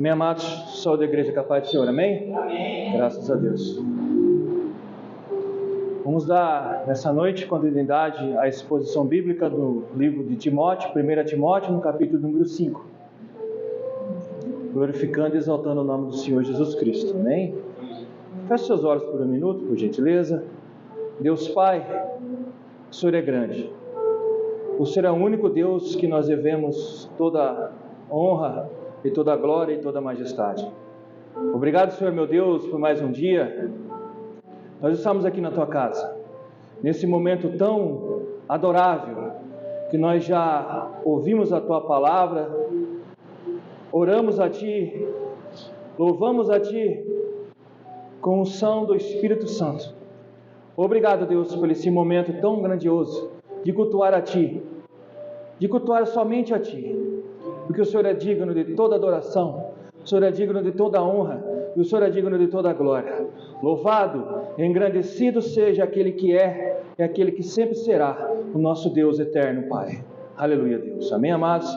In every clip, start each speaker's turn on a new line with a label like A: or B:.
A: Meus amados, sou da Igreja Capaz do Senhor, amém?
B: Amém.
A: Graças a Deus. Vamos dar, nessa noite, continuidade à exposição bíblica do livro de Timóteo, 1 Timóteo, no capítulo número 5. Glorificando e exaltando o nome do Senhor Jesus Cristo, amém? Feche seus olhos por um minuto, por gentileza. Deus Pai, o Senhor é grande. O Senhor é o único Deus que nós devemos toda honra e toda glória e toda majestade. Obrigado, Senhor meu Deus, por mais um dia. Nós estamos aqui na Tua casa, nesse momento tão adorável, que nós já ouvimos a Tua palavra, oramos a Ti, louvamos a Ti, com unção do Espírito Santo. Obrigado, Deus, por esse momento tão grandioso, de cultuar a Ti, de cultuar somente a Ti, porque o Senhor é digno de toda adoração, o Senhor é digno de toda honra, e o Senhor é digno de toda glória. Louvado, engrandecido seja aquele que é e aquele que sempre será o nosso Deus eterno, Pai. Aleluia, Deus. Amém, amados?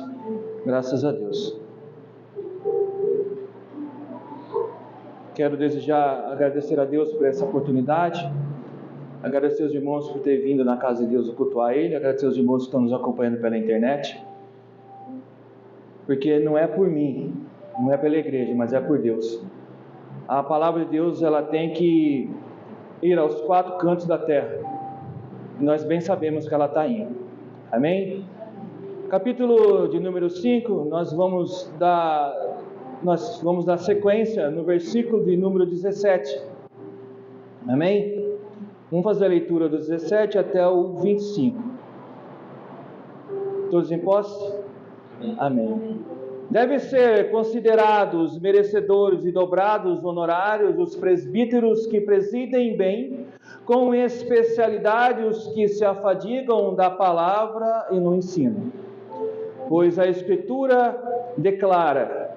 A: Graças a Deus. Quero desejar agradecer a Deus por essa oportunidade, agradecer aos irmãos por ter vindo na casa de Deus cultuar Ele, agradecer aos irmãos que estão nos acompanhando pela internet, porque não é por mim, não é pela igreja, mas é por Deus. A palavra de Deus, ela tem que ir aos quatro cantos da terra, e nós bem sabemos que ela está indo, amém? Capítulo de número 5, nós vamos dar sequência no versículo de número 17, amém? Vamos fazer a leitura do 17 até o 25. Todos em posse? Amém. Devem ser considerados merecedores e dobrados honorários os presbíteros que presidem bem, com especialidade os que se afadigam da palavra e no ensino. Pois a Escritura declara: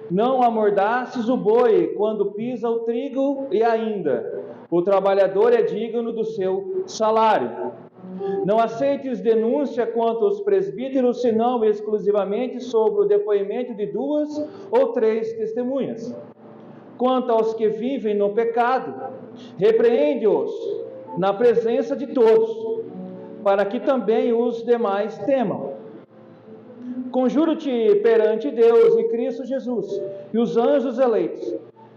A: não amordaces o boi quando pisa o trigo, e ainda, o trabalhador é digno do seu salário. Não aceites denúncia quanto aos presbíteros, senão exclusivamente sobre o depoimento de 2 ou 3 testemunhas. Quanto aos que vivem no pecado, repreende-os na presença de todos, para que também os demais temam. Conjuro-te perante Deus e Cristo Jesus e os anjos eleitos,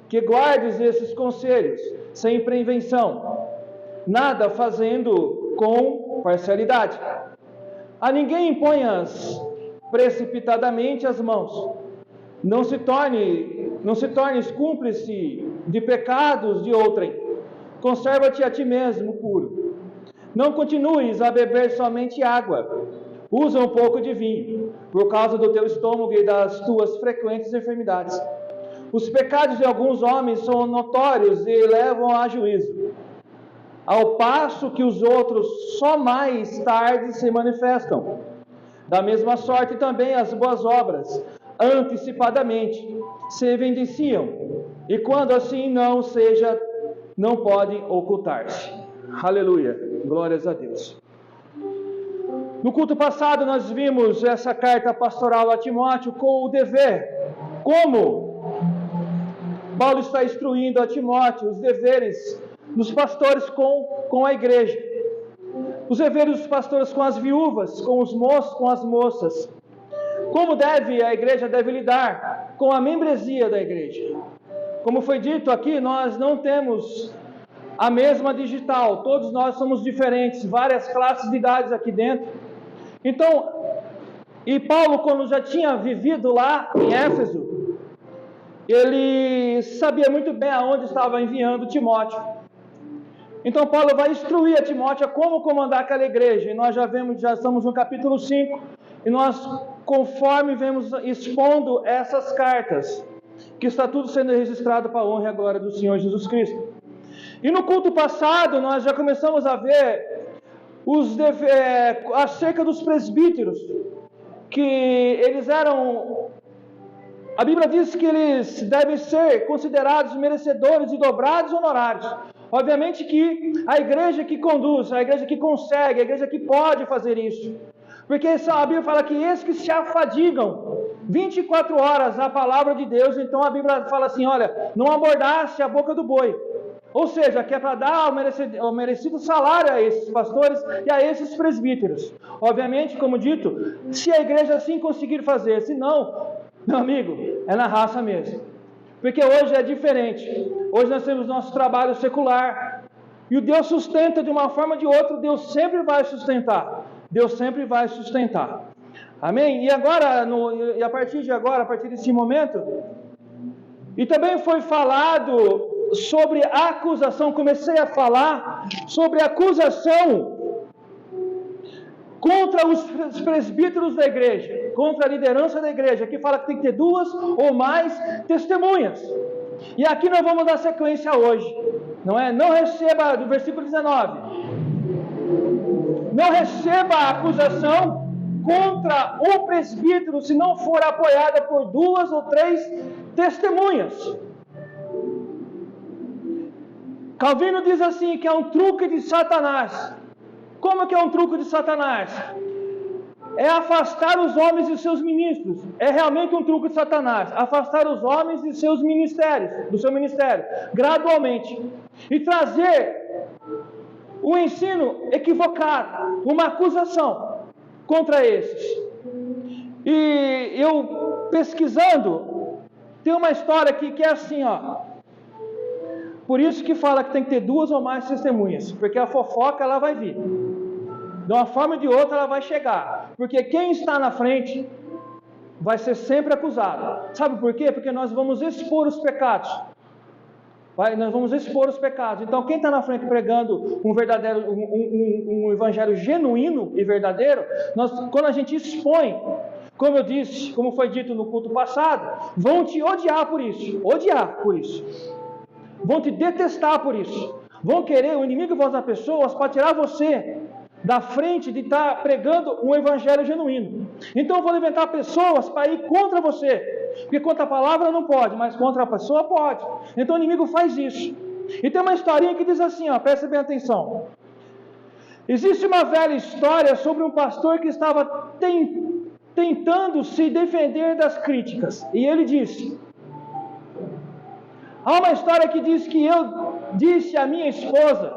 A: que guardes esses conselhos sem prevenção, nada fazendo com parcialidade. A ninguém imponhas precipitadamente as mãos. Não se tornes cúmplice de pecados de outrem. Conserva-te a ti mesmo puro. Não continues a beber somente água. Usa um pouco de vinho, por causa do teu estômago e das tuas frequentes enfermidades. Os pecados de alguns homens são notórios e levam a juízo, ao passo que os outros só mais tarde se manifestam. Da mesma sorte também as boas obras, antecipadamente, se evidenciam, e quando assim não podem ocultar-se. Aleluia, glórias a Deus. No culto passado nós vimos essa carta pastoral a Timóteo com o dever, como Paulo está instruindo a Timóteo os deveres dos pastores com a igreja, os deveres dos pastores com as viúvas, com os moços, com as moças, como a igreja deve lidar com a membresia da igreja. Como foi dito aqui, nós não temos a mesma digital, todos nós somos diferentes, várias classes de idades aqui dentro. Então, e Paulo, quando já tinha vivido lá em Éfeso, ele sabia muito bem aonde estava enviando Timóteo. Então Paulo vai instruir a Timóteo a como comandar aquela igreja, e nós já estamos no capítulo 5, e nós, conforme vemos expondo essas cartas, que está tudo sendo registrado para a honra e a glória do Senhor Jesus Cristo. E no culto passado, nós já começamos a ver acerca dos presbíteros, que eles eram... A Bíblia diz que eles devem ser considerados merecedores e dobrados honorários. Obviamente que a igreja que conduz, a igreja que consegue, a igreja que pode fazer isso. Porque a Bíblia fala que esses que se afadigam 24 horas a palavra de Deus, então a Bíblia fala assim, olha, não abordasse a boca do boi. Ou seja, que é para dar o merecido salário a esses pastores e a esses presbíteros. Obviamente, como dito, se a igreja assim conseguir fazer, se não, meu amigo, é na raça mesmo. Porque hoje é diferente. Hoje nós temos nosso trabalho secular. E o Deus sustenta de uma forma ou de outra, Deus sempre vai sustentar. Deus sempre vai sustentar. Amém? E agora, a partir de agora, a partir desse momento, e também foi falado sobre a acusação, comecei a falar sobre a acusação contra os presbíteros da igreja, contra a liderança da igreja, que fala que tem que ter 2 ou mais testemunhas. E aqui nós vamos dar sequência hoje, não é? Não receba, do versículo 19, não receba a acusação contra o presbítero se não for apoiada por 2 ou 3 testemunhas. Calvino diz assim, que é um truque de Satanás. Como que é um truque de Satanás? É afastar os homens e seus ministros. É realmente um truque de Satanás. Afastar os homens e seus ministérios, do seu ministério, gradualmente. E trazer um ensino equivocado, uma acusação contra esses. E eu pesquisando, tem uma história aqui que é assim, ó. Por isso que fala que tem que ter 2 ou mais testemunhas, porque a fofoca ela vai vir. De uma forma ou de outra ela vai chegar, porque quem está na frente vai ser sempre acusado. Sabe por quê? Porque nós vamos expor os pecados. Nós vamos expor os pecados. Então quem está na frente pregando um verdadeiro, um evangelho genuíno e verdadeiro, quando a gente expõe, como eu disse, como foi dito no culto passado, vão te odiar por isso. Vão te detestar por isso. Vão querer, o inimigo vai usar pessoas para tirar você da frente de estar pregando um evangelho genuíno. Então eu vou levantar pessoas para ir contra você. Porque contra a palavra não pode, mas contra a pessoa pode. Então o inimigo faz isso. E tem uma historinha que diz assim, ó, presta bem atenção. Existe uma velha história sobre um pastor que estava tentando se defender das críticas. E ele disse... Há uma história que diz que eu disse à minha esposa,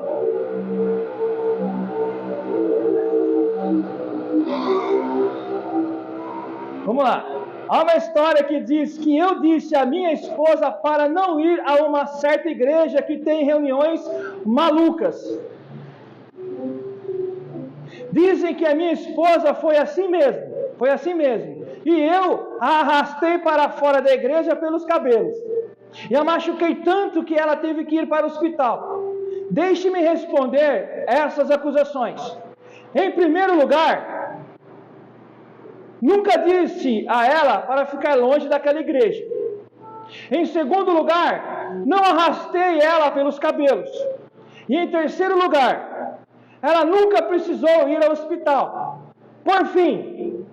A: vamos lá, há uma história que diz que eu disse à minha esposa para não ir a uma certa igreja que tem reuniões malucas. Dizem que a minha esposa foi assim mesmo, e eu a arrastei para fora da igreja pelos cabelos. E a machuquei tanto que ela teve que ir para o hospital. Deixe-me responder essas acusações. Em primeiro lugar, nunca disse a ela para ficar longe daquela igreja. Em segundo lugar, não arrastei ela pelos cabelos. E em terceiro lugar, ela nunca precisou ir ao hospital. Por fim,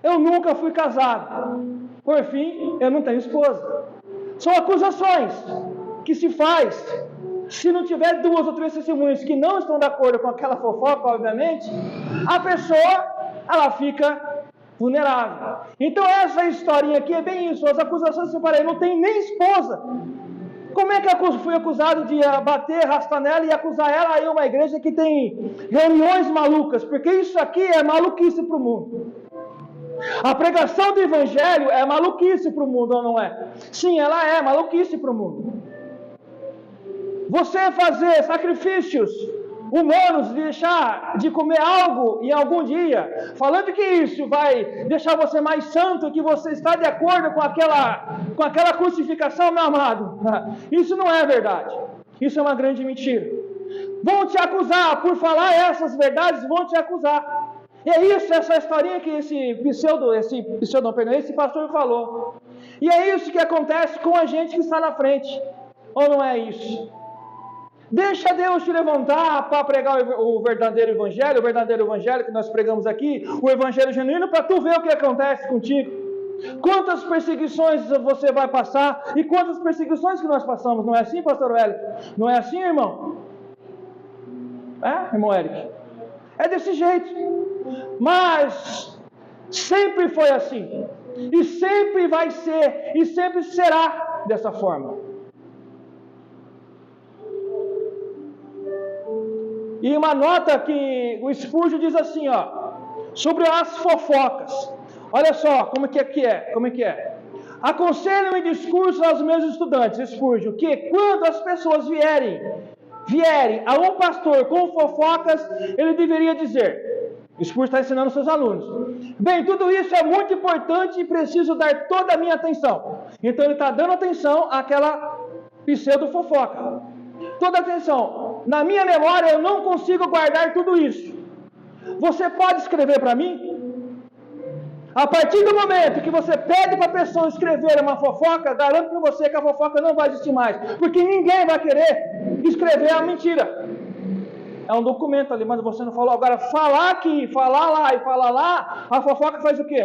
A: eu nunca fui casado. Por fim, eu não tenho esposa. São acusações que se faz, se não tiver 2 ou 3 testemunhas que não estão de acordo com aquela fofoca, obviamente, a pessoa, ela fica vulnerável. Então essa historinha aqui é bem isso, as acusações que eu falei, não tem nem esposa. Como é que eu fui acusado de bater, arrastar nela e acusar ela a ir a uma igreja que tem reuniões malucas? Porque isso aqui é maluquice para o mundo. A pregação do evangelho é maluquice para o mundo, ou não é? Sim, ela é maluquice para o mundo. Você fazer sacrifícios humanos, deixar de comer algo em algum dia, falando que isso vai deixar você mais santo, que você está de acordo com aquela crucificação, meu amado. Isso não é verdade. Isso é uma grande mentira. Vão te acusar por falar essas verdades, vão te acusar. E é isso, essa historinha que esse pastor falou. E é isso que acontece com a gente que está na frente. Ou não é isso? Deixa Deus te levantar para pregar o verdadeiro evangelho que nós pregamos aqui, o evangelho genuíno, para tu ver o que acontece contigo. Quantas perseguições você vai passar e quantas perseguições que nós passamos. Não é assim, pastor Wellington? Não é assim, irmão? É, irmão Eric? É desse jeito. Mas sempre foi assim, e sempre vai ser, e sempre será dessa forma. E uma nota que o Spurgeon diz assim, sobre as fofocas. Olha só como é que é. Aconselho em discurso aos meus estudantes, Spurgeon, que quando as pessoas vierem a um pastor com fofocas, ele deveria dizer, Spurgeon está ensinando aos seus alunos, bem, tudo isso é muito importante e preciso dar toda a minha atenção. Então ele está dando atenção àquela pseudo-fofoca. Toda atenção. Na minha memória eu não consigo guardar tudo isso. Você pode escrever para mim? A partir do momento que você pede para a pessoa escrever uma fofoca, garanto para você que a fofoca não vai existir mais. Porque ninguém vai querer escrever a mentira. É um documento ali, mas você não falou. Agora, falar aqui, falar lá e falar lá, a fofoca faz o quê?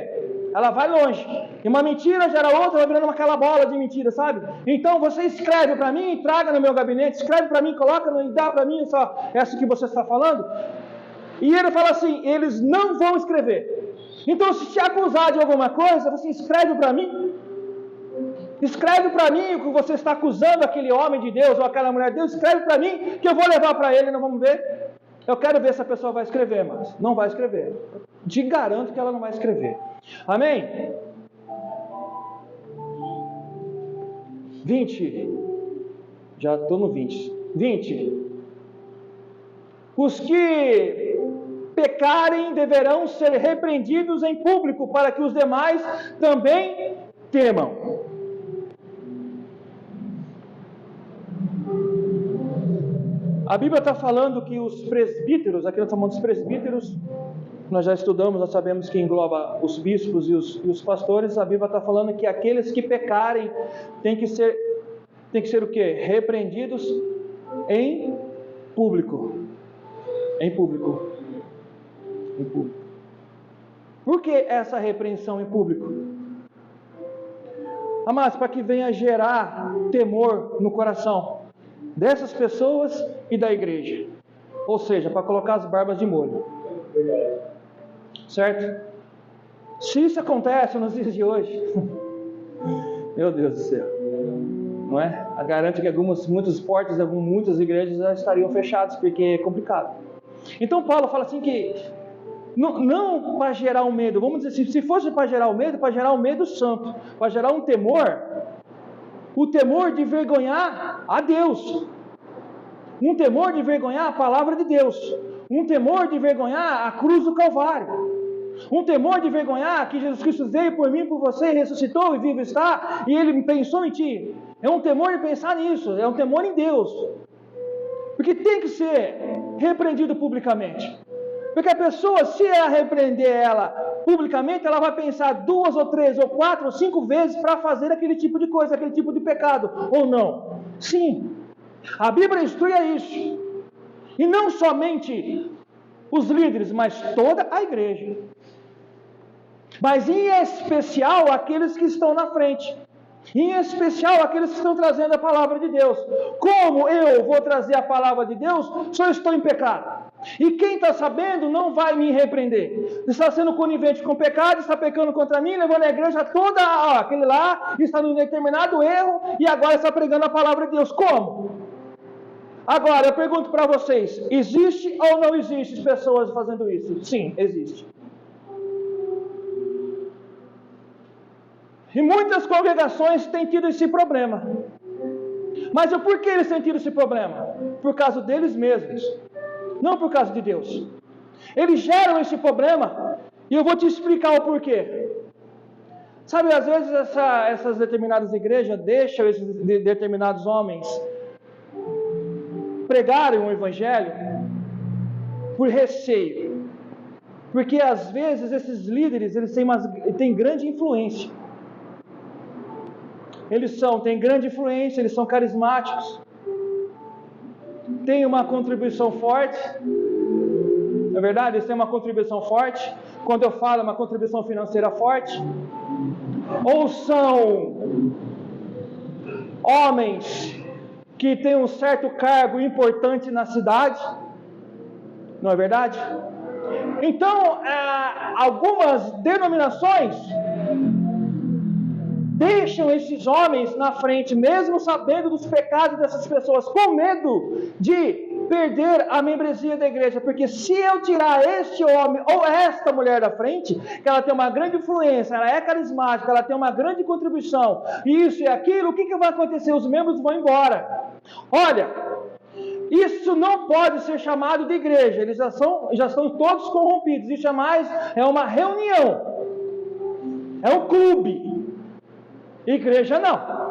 A: Ela vai longe. E uma mentira gera outra, vai virando aquela bola de mentira, sabe? Então você escreve para mim, traga no meu gabinete, escreve para mim, coloca e dá para mim essa que você está falando. E ele fala assim, eles não vão escrever. Então, se te acusar de alguma coisa, você escreve para mim. Escreve para mim o que você está acusando aquele homem de Deus ou aquela mulher de Deus. Escreve para mim que eu vou levar para ele, não vamos ver. Eu quero ver se a pessoa vai escrever, mas não vai escrever. Te garanto que ela não vai escrever. Amém? 20. Já estou no 20. 20. Os que pecarem deverão ser repreendidos em público para que os demais também temam. A Bíblia está falando que os presbíteros, aqui nós estamos falando dos presbíteros, nós já estudamos, nós sabemos que engloba os bispos e os pastores. A Bíblia está falando que aqueles que pecarem têm que ser o quê? Repreendidos em público. Em público. Em público. Por que essa repreensão em público? Amados, para que venha gerar temor no coração dessas pessoas e da igreja. Ou seja, para colocar as barbas de molho. Certo? Se isso acontece nos dias de hoje, meu Deus do céu, não é? Garanto que muitas portas de muitas igrejas já estariam fechadas, porque é complicado. Então Paulo fala assim que não para gerar um medo, vamos dizer assim, se fosse para gerar um medo santo, para gerar um temor, o temor de envergonhar a Deus, um temor de envergonhar a palavra de Deus, um temor de envergonhar a cruz do Calvário, um temor de envergonhar que Jesus Cristo veio por mim, por você, ressuscitou e vivo está, e Ele pensou em ti. É um temor de pensar nisso, é um temor em Deus, porque tem que ser repreendido publicamente. Porque a pessoa, se ela repreender ela publicamente, ela vai pensar 2 ou 3 ou 4 ou 5 vezes para fazer aquele tipo de coisa, aquele tipo de pecado, ou não? Sim, a Bíblia instrui a isso. E não somente os líderes, mas toda a igreja. Mas em especial aqueles que estão na frente. Em especial aqueles que estão trazendo a palavra de Deus. Como eu vou trazer a palavra de Deus se eu estou em pecado? E quem está sabendo não vai me repreender. Está sendo conivente com o pecado, está pecando contra mim, levando a igreja toda, aquele lá está num determinado erro e agora está pregando a palavra de Deus. Como? Agora eu pergunto para vocês, existe ou não existe pessoas fazendo isso? Sim, existe. E muitas congregações têm tido esse problema. Mas por que eles têm tido esse problema? Por causa deles mesmos, não por causa de Deus. Eles geram esse problema e eu vou te explicar o porquê. Sabe, às vezes essas determinadas igrejas deixam esses determinados homens pregarem o evangelho por receio. Porque às vezes esses líderes eles têm grande influência. Eles têm grande influência, eles são carismáticos, têm uma contribuição forte, não é verdade? Eles têm uma contribuição forte, quando eu falo uma contribuição financeira forte, ou são homens que têm um certo cargo importante na cidade, não é verdade? Então, algumas denominações deixam esses homens na frente, mesmo sabendo dos pecados dessas pessoas, com medo de perder a membresia da igreja, porque se eu tirar este homem ou esta mulher da frente, que ela tem uma grande influência, ela é carismática, ela tem uma grande contribuição, isso e aquilo, o que vai acontecer? Os membros vão embora. Olha, isso não pode ser chamado de igreja, eles já estão todos corrompidos, isso é uma reunião, é um clube. Igreja não.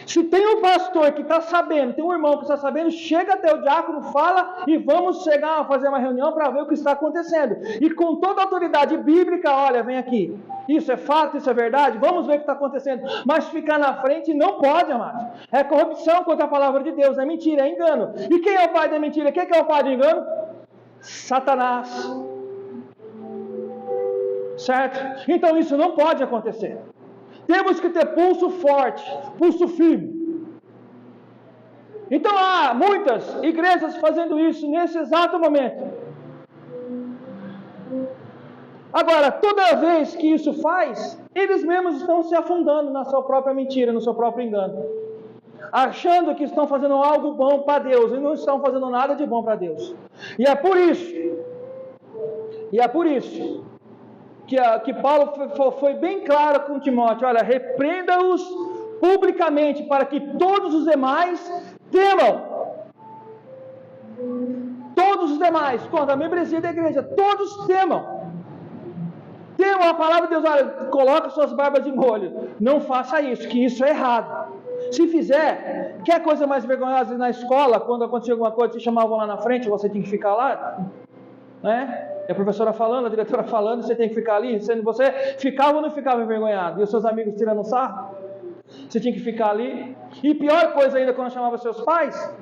A: Se tem um pastor que está sabendo, tem um irmão que está sabendo, chega até o diácono, fala e vamos chegar a fazer uma reunião para ver o que está acontecendo. E com toda a autoridade bíblica, olha, vem aqui. Isso é fato, isso é verdade, vamos ver o que está acontecendo. Mas ficar na frente não pode, amados. É corrupção contra a palavra de Deus, é mentira, é engano. E quem é o pai da mentira? Quem é o pai do engano? Satanás. Certo? Então isso não pode acontecer. Temos que ter pulso forte, pulso firme. Então há muitas igrejas fazendo isso nesse exato momento. Agora, toda vez que isso faz, eles mesmos estão se afundando na sua própria mentira, no seu próprio engano. Achando que estão fazendo algo bom para Deus e não estão fazendo nada de bom para Deus. E é por isso que Paulo foi bem claro com Timóteo: olha, repreenda-os publicamente para que todos os demais temam. Todos os demais, quando a membresia da igreja, todos temam. Temam a palavra de Deus. Olha, coloca suas barbas de molho. Não faça isso, que isso é errado. Se fizer, quer coisa mais vergonhosa na escola, quando acontecia alguma coisa, te chamavam lá na frente, você tem que ficar lá, né? E a professora falando, a diretora falando, você tem que ficar ali. Você ficava ou não ficava envergonhado? E os seus amigos tirando sarro? Você tinha que ficar ali. E pior coisa ainda, quando chamava seus pais,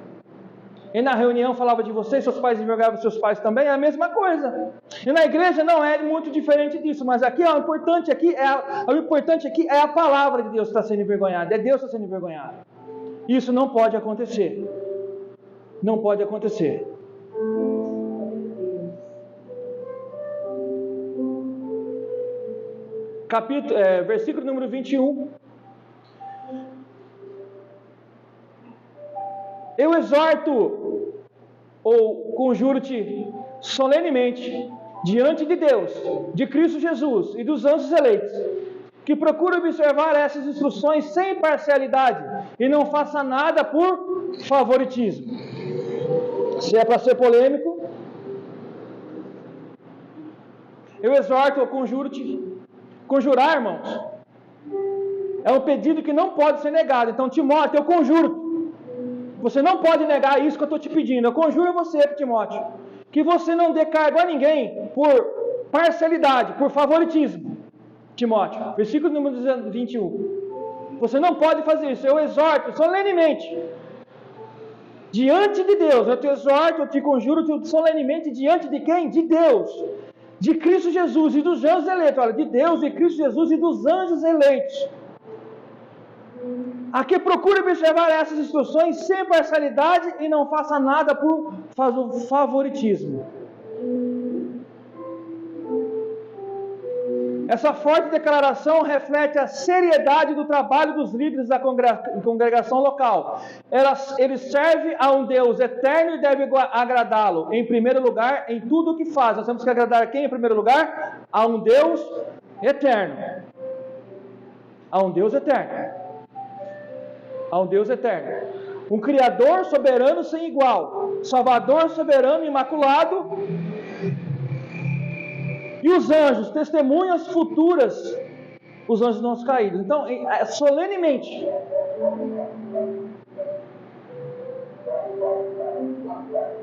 A: e na reunião falava de você, seus pais envergonhavam seus pais também, é a mesma coisa. E na igreja não é muito diferente disso, mas aqui o importante aqui é a palavra de Deus que está sendo envergonhada, é Deus que está sendo envergonhado. Isso não pode acontecer. Não pode acontecer. Versículo número 21. Eu exorto, ou conjuro-te solenemente, diante de Deus, de Cristo Jesus e dos anjos eleitos, que procure observar essas instruções sem parcialidade e não faça nada por favoritismo. Se é para ser polêmico, eu exorto ou conjuro-te. Conjurar, irmãos, é um pedido que não pode ser negado. Então, Timóteo, eu conjuro. Você não pode negar isso que eu estou te pedindo. Eu conjuro a você, Timóteo, que você não dê cargo a ninguém por parcialidade, por favoritismo. Timóteo, versículo número 21. Você não pode fazer isso. Eu exorto solenemente, diante de Deus. Eu te exorto, eu te conjuro solenemente diante de quem? De Deus. De Cristo Jesus e dos anjos eleitos. Olha, de Deus, de Cristo Jesus e dos anjos eleitos. Aqui procure observar essas instruções sem parcialidade e não faça nada por favoritismo. Essa forte declaração reflete a seriedade do trabalho dos líderes da congregação local. Ele serve a um Deus eterno e deve agradá-lo, em primeiro lugar, em tudo o que faz. Nós temos que agradar a quem em primeiro lugar? A um Deus eterno. A um Deus eterno. A um Deus eterno. Um Criador soberano sem igual. Salvador soberano imaculado. E os anjos, testemunhas futuras, os anjos não caídos. Então, solenemente.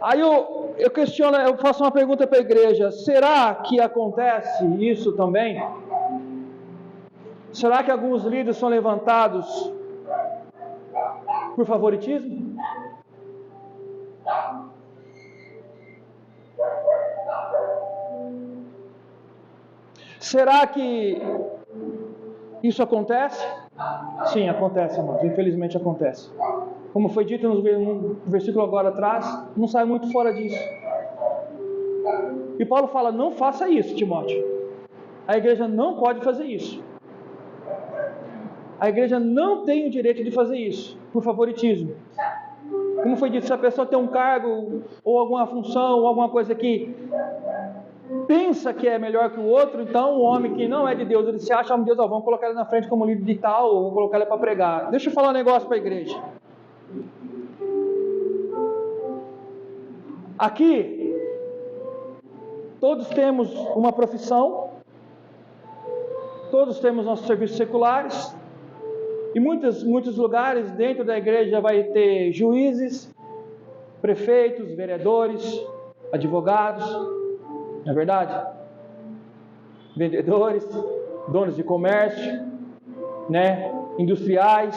A: Aí eu questiono, eu faço uma pergunta para a igreja: será que acontece isso também? Será que alguns líderes são levantados por favoritismo? Será que isso acontece? Sim, acontece, irmãos. Infelizmente acontece. Como foi dito no versículo agora atrás, não sai muito fora disso. E Paulo fala, não faça isso, Timóteo. A igreja não pode fazer isso. A igreja não tem o direito de fazer isso, por favoritismo. Como foi dito, se a pessoa tem um cargo, ou alguma função, ou alguma coisa que pensa que é melhor que o outro, então o homem que não é de Deus, ele se acha homem de Deus, vamos colocar ele na frente como líder de tal, ou vou colocar ele para pregar. Deixa eu falar um negócio para a igreja. Aqui, todos temos uma profissão, todos temos nossos serviços seculares, e muitos lugares dentro da igreja vai ter juízes, prefeitos, vereadores, advogados, não é verdade? Vendedores, donos de comércio, né? Industriais.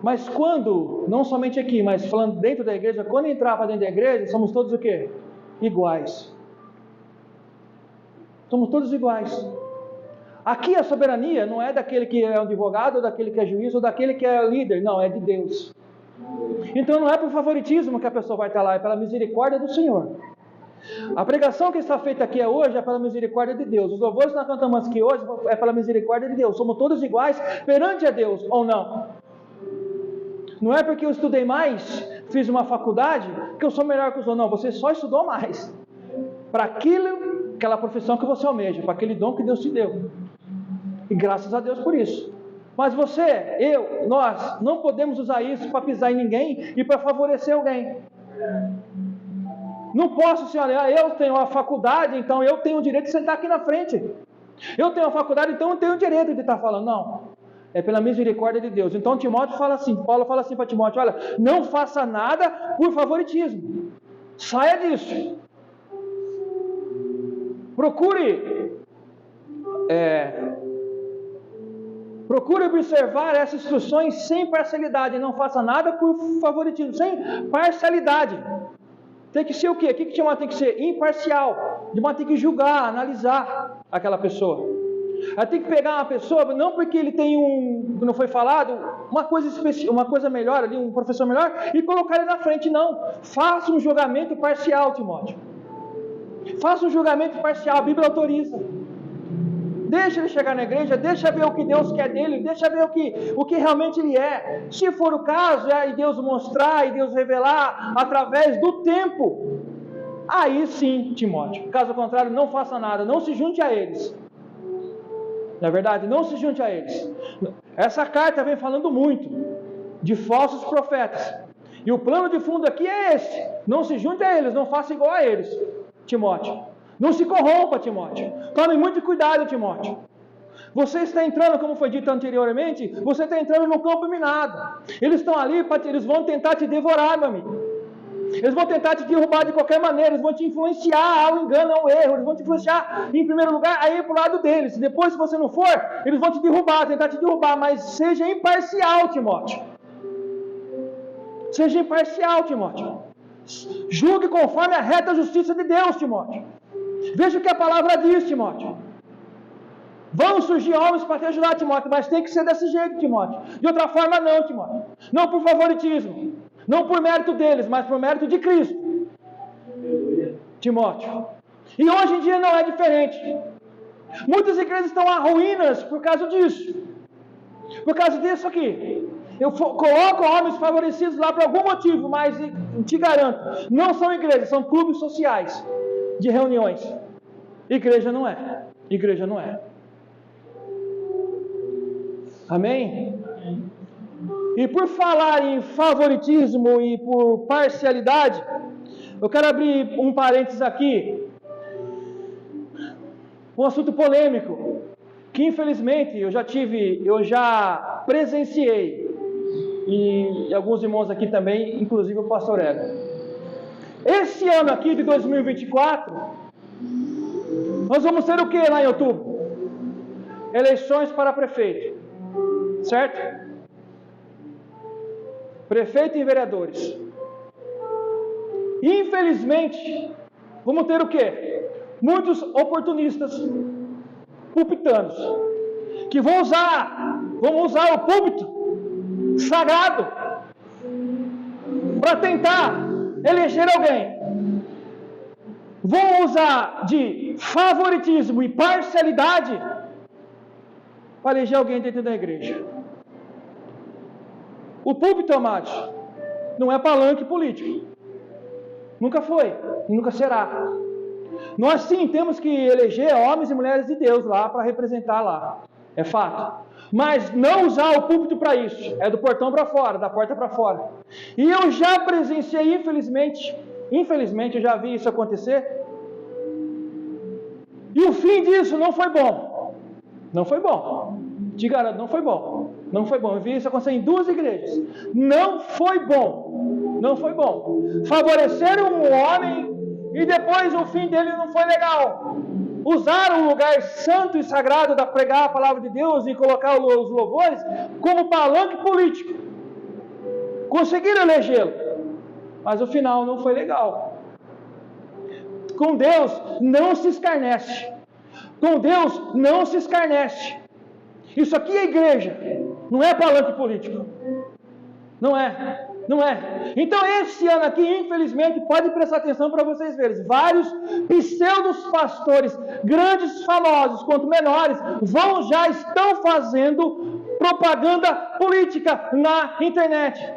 A: Mas quando, não somente aqui, mas falando dentro da igreja, quando entrar para dentro da igreja, somos todos o quê? Iguais. Somos todos iguais. Aqui a soberania não é daquele que é um advogado, ou daquele que é juiz, ou daquele que é líder, não, é de Deus. Então não é por favoritismo que a pessoa vai estar lá, é pela misericórdia do Senhor. A pregação que está feita aqui hoje é pela misericórdia de Deus. Os louvores que nós cantamos aqui hoje é pela misericórdia de Deus. Somos todos iguais perante a Deus, ou não? Não é porque eu estudei mais, fiz uma faculdade, que eu sou melhor que os outros. Não, você só estudou mais. Para aquela profissão que você almeja, para aquele dom que Deus te deu. E graças a Deus por isso. Mas você, eu, nós, não podemos usar isso para pisar em ninguém e para favorecer alguém. Não posso, senhora, eu tenho a faculdade, então eu tenho o direito de sentar aqui na frente. Eu tenho a faculdade, então eu tenho o direito de estar falando. Não. É pela misericórdia de Deus. Então Timóteo fala assim, Paulo fala assim para Timóteo, olha, não faça nada por favoritismo. Saia disso. Procure observar essas instruções sem parcialidade. Não faça nada por favoritismo, sem parcialidade. Tem que ser o quê? O que Timóteo tem que ser? Imparcial. Timóteo tem que julgar, analisar aquela pessoa. Aí tem que pegar uma pessoa, não porque ele tem não foi falado, uma coisa melhor ali, um professor melhor, e colocar ele na frente, não. Faça um julgamento parcial, Timóteo. Faça um julgamento parcial, a Bíblia autoriza. Deixa ele chegar na igreja, deixa ver o que Deus quer dele, deixa ver o que realmente ele é. Se for o caso, é Deus mostrar e Deus revelar através do tempo. Aí sim, Timóteo. Caso contrário, não faça nada, não se junte a eles. Na verdade, não se junte a eles. Essa carta vem falando muito de falsos profetas. E o plano de fundo aqui é esse. Não se junte a eles, não faça igual a eles, Timóteo. Não se corrompa, Timóteo. Tome muito cuidado, Timóteo. Você está entrando, como foi dito anteriormente, você está entrando num campo minado. Eles estão ali, eles vão tentar te devorar, meu amigo. Eles vão tentar te derrubar de qualquer maneira, eles vão te influenciar ao engano, ao erro, eles vão te influenciar, em primeiro lugar, a ir para o lado deles. Depois, se você não for, eles vão te derrubar, tentar te derrubar, mas seja imparcial, Timóteo. Seja imparcial, Timóteo. Julgue conforme a reta justiça de Deus, Timóteo. Veja o que a palavra diz, Timóteo. Vão surgir homens para te ajudar, Timóteo, mas tem que ser desse jeito, Timóteo. De outra forma, não, Timóteo. Não por favoritismo. Não por mérito deles, mas por mérito de Cristo. Timóteo. E hoje em dia não é diferente. Muitas igrejas estão a ruínas por causa disso. Por causa disso aqui. Eu coloco homens favorecidos lá por algum motivo, mas te garanto, não são igrejas, são clubes sociais de reuniões. Igreja não é. Igreja não é. Amém? E por falar em favoritismo e por parcialidade, eu quero abrir um parênteses aqui. Um assunto polêmico, que infelizmente eu já presenciei, e alguns irmãos aqui também, inclusive o pastor Hélio. Esse ano aqui de 2024, nós vamos ter o que lá em outubro? Eleições para prefeito, certo? Prefeito e vereadores. Infelizmente, vamos ter o quê? Muitos oportunistas, pulpitanos, que vão usar o púlpito sagrado para tentar eleger alguém. vão usar de favoritismo e parcialidade para eleger alguém dentro da igreja. O púlpito, amados, não é palanque político. Nunca foi, nunca será. Nós sim temos que eleger homens e mulheres de Deus lá para representar lá. É fato. Mas não usar o púlpito para isso. É do portão para fora, da porta para fora. E eu já presenciei, infelizmente eu já vi isso acontecer. E o fim disso não foi bom. Não foi bom. Te garanto, não foi bom. Não foi bom. Eu vi isso acontecer em 2 igrejas. Não foi bom. Não foi bom. Favoreceram um homem e depois o fim dele não foi legal. Usaram um lugar santo e sagrado para pregar a palavra de Deus e colocar os louvores como palanque político. Conseguiram elegê-lo, mas o final não foi legal. Com Deus não se escarnece. Com Deus não se escarnece. Isso aqui é igreja, não é palanque político. Não é. Não é. Então esse ano aqui, infelizmente, pode prestar atenção para vocês verem, vários pseudos pastores, grandes, famosos, quanto menores, já estão fazendo propaganda política na internet.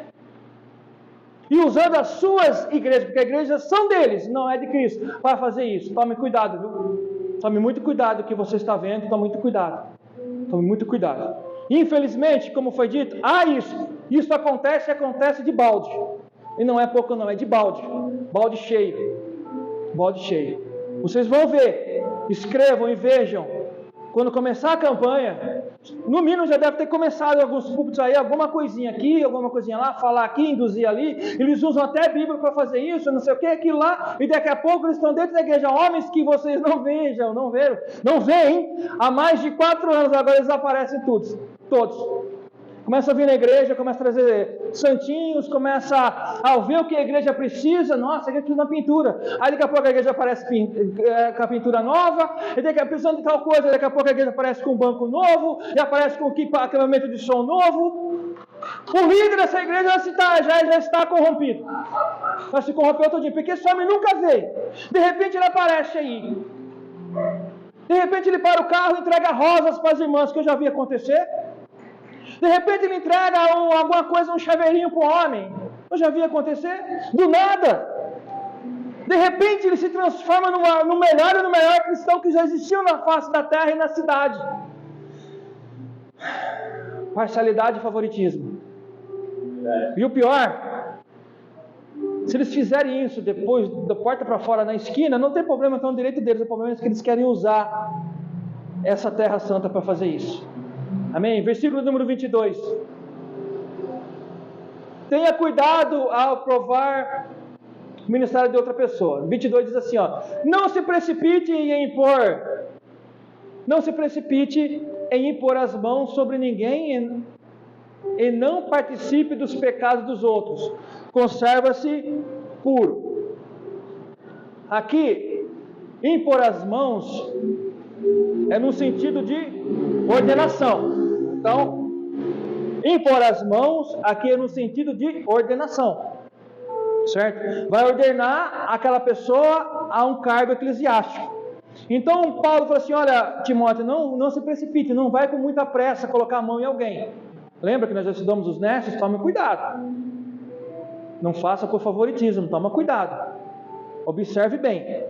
A: E usando as suas igrejas, porque as igrejas são deles, não é de Cristo, para fazer isso. Tome cuidado, viu? Tome muito cuidado com o que você está vendo, tome muito cuidado. Tome muito cuidado. Infelizmente, como foi dito, isso acontece de balde. E não é pouco não, é de balde. Balde cheio. Balde cheio. Vocês vão ver, escrevam e vejam. Quando começar a campanha, no mínimo já deve ter começado alguns púlpitos aí, alguma coisinha aqui, alguma coisinha lá, falar aqui, induzir ali. Eles usam até a Bíblia para fazer isso, não sei o que, aquilo lá. E daqui a pouco eles estão dentro da igreja, homens que vocês não veem. Há mais de 4 anos agora eles aparecem todos. Começa a vir na igreja, começa a trazer santinhos, começa a ver o que a igreja precisa. Nossa, a igreja precisa de uma pintura. Aí daqui a pouco a igreja aparece com a pintura nova, e daqui a pouco precisando de tal coisa, daqui a pouco a igreja aparece com um banco novo, e aparece com equipamento de som novo. O líder dessa igreja já está corrompido. Já se corrompeu todinho, porque esse homem nunca veio. De repente ele aparece aí. De repente ele para o carro e entrega rosas para as irmãs, que eu já vi acontecer. De repente ele entrega alguma coisa, um chaveirinho para o homem. Eu já vi acontecer. Do nada. De repente ele se transforma no melhor cristão que já existiu na face da terra e na cidade. Parcialidade e favoritismo. E o pior, se eles fizerem isso depois, da porta para fora, na esquina, não tem problema, então é o direito deles. O problema é que eles querem usar essa terra santa para fazer isso. Amém? Versículo número 22. Tenha cuidado ao provar o ministério de outra pessoa. 22 diz assim, não se precipite em impor as mãos sobre ninguém e não participe dos pecados dos outros. Conserva-se puro. Aqui, impor as mãos é no sentido de ordenação. Então, impor as mãos aqui é no sentido de ordenação. Certo? Vai ordenar aquela pessoa a um cargo eclesiástico. Então, Paulo falou assim, olha, Timóteo, não se precipite, não vai com muita pressa colocar a mão em alguém. Lembra que nós já estudamos os nestes? Tome cuidado. Não faça por favoritismo, toma cuidado. Observe bem.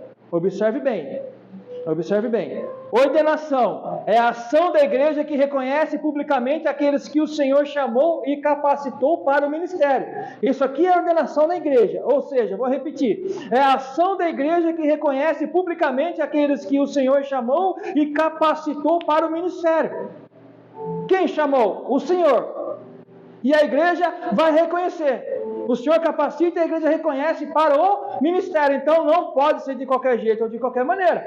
A: Ordenação é a ação da igreja que reconhece publicamente aqueles que o Senhor chamou e capacitou para o ministério. Isso aqui é a ordenação da igreja. Ou seja, vou repetir, é a ação da igreja que reconhece publicamente aqueles que o Senhor chamou e capacitou para o ministério. Quem chamou? O Senhor. E a igreja vai reconhecer. O Senhor capacita e a igreja reconhece para o ministério. Então não pode ser de qualquer jeito ou de qualquer maneira.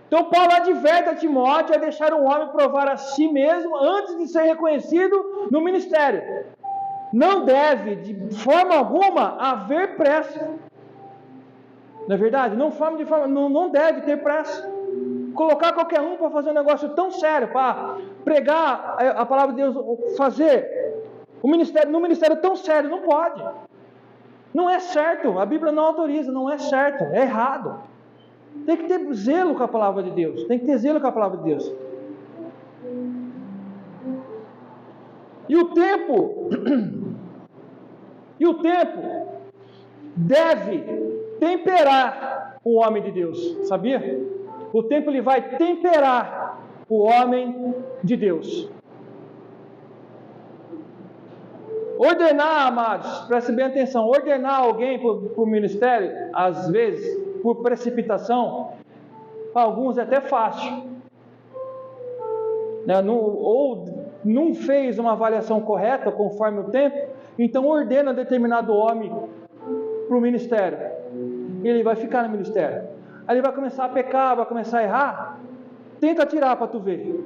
A: Então Paulo adverte a Timóteo a deixar um homem provar a si mesmo antes de ser reconhecido no ministério. Não deve, de forma alguma, haver pressa. Não é verdade? Não deve ter pressa. Colocar qualquer um para fazer um negócio tão sério, para pregar a palavra de Deus, fazer no ministério tão sério, não pode. Não é certo, a Bíblia não autoriza, não é certo, é errado. Tem que ter zelo com a palavra de Deus, tem que ter zelo com a palavra de Deus. E o tempo deve temperar o homem de Deus, sabia? O tempo ele vai temperar o homem de Deus. Ordenar, amados, prestem bem atenção, ordenar alguém para o ministério, às vezes, por precipitação, para alguns é até fácil. Ou não fez uma avaliação correta conforme o tempo, então ordena determinado homem para o ministério. Ele vai ficar no ministério. Aí ele vai começar a pecar, vai começar a errar. Tenta tirar para tu ver.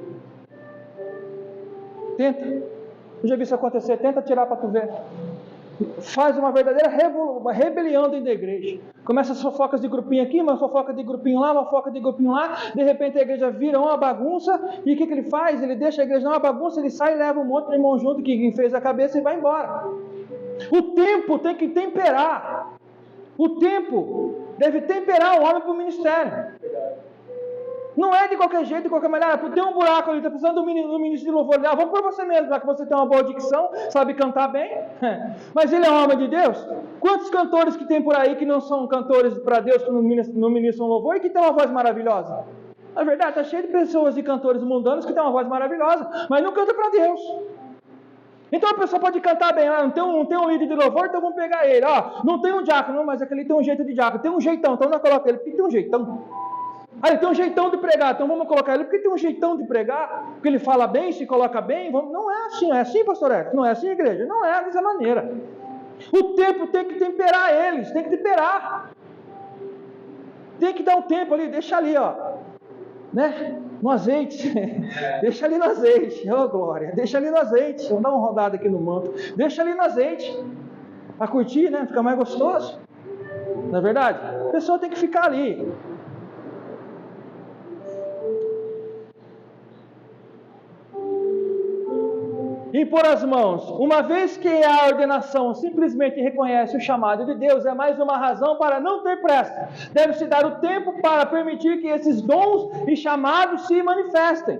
A: Tenta. Eu já vi isso acontecer. Tenta tirar para tu ver. Faz uma verdadeira rebelião dentro da igreja. Começa as fofocas de grupinho aqui, uma fofoca de grupinho lá, uma fofoca de grupinho lá. De repente a igreja vira uma bagunça. E o que ele faz? Ele deixa a igreja uma bagunça, ele sai e leva um monte de irmão junto que fez a cabeça e vai embora. O tempo tem que temperar. O tempo deve temperar o homem para o ministério. Não é de qualquer jeito, de qualquer maneira. Tem um buraco ali, está precisando do ministro de louvor. Vamos por você mesmo, já que você tem uma boa dicção, sabe cantar bem. Mas ele é um homem de Deus. Quantos cantores que tem por aí que não são cantores para Deus, que não ministram louvor e que tem uma voz maravilhosa? Na verdade, está cheio de pessoas e cantores mundanos que têm uma voz maravilhosa, mas não cantam para Deus. Então a pessoa pode cantar bem, não tem um líder de louvor, então vamos pegar ele. Não tem um diácono, mas aquele tem um jeito de diácono, tem um jeitão, então não coloca ele, porque tem um jeitão. Ele tem um jeitão de pregar, então vamos colocar ele porque tem um jeitão de pregar, porque ele fala bem, se coloca bem. Não é assim, pastor Hector? Não é assim, igreja? Não é dessa maneira. O tempo tem que temperar eles, tem que temperar. Tem que dar um tempo ali, deixa ali, né? No azeite. Deixa ali no azeite. Oh, glória. Deixa ali no azeite. Vamos dar uma rodada aqui no manto. Deixa ali no azeite. Para curtir, né? Fica mais gostoso. Não é verdade? A pessoa tem que ficar ali. Impor as mãos. Uma vez que a ordenação simplesmente reconhece o chamado de Deus, é mais uma razão para não ter pressa. Deve-se dar o tempo para permitir que esses dons e chamados se manifestem.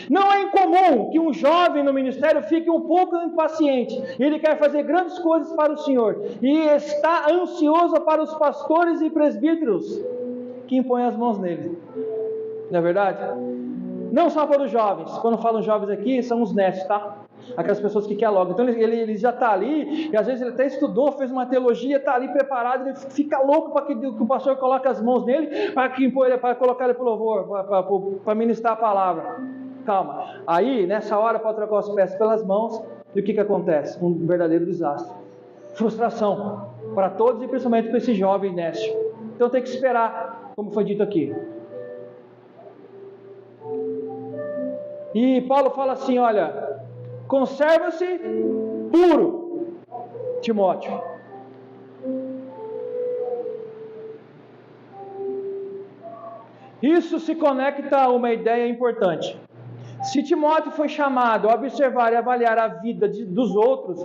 A: Não é incomum que um jovem no ministério fique um pouco impaciente. Ele quer fazer grandes coisas para o Senhor e está ansioso para os pastores e presbíteros que impõem as mãos nele. Não é verdade? Não só para os jovens. Quando falam jovens aqui, são os netos, tá? Aquelas pessoas que querem logo. Então ele já está ali, e às vezes ele até estudou, fez uma teologia, está ali preparado, ele fica louco para que o pastor coloque as mãos nele, para colocar ele para o louvor, para ministrar a palavra. Calma. Aí, nessa hora, para trocar os pés pelas mãos, e o que acontece? Um verdadeiro desastre. Frustração para todos e principalmente para esse jovem Nécio. Então tem que esperar, como foi dito aqui. E Paulo fala assim, olha, conserva-se puro, Timóteo. Isso se conecta a uma ideia importante. Se Timóteo foi chamado a observar e avaliar a vida dos outros,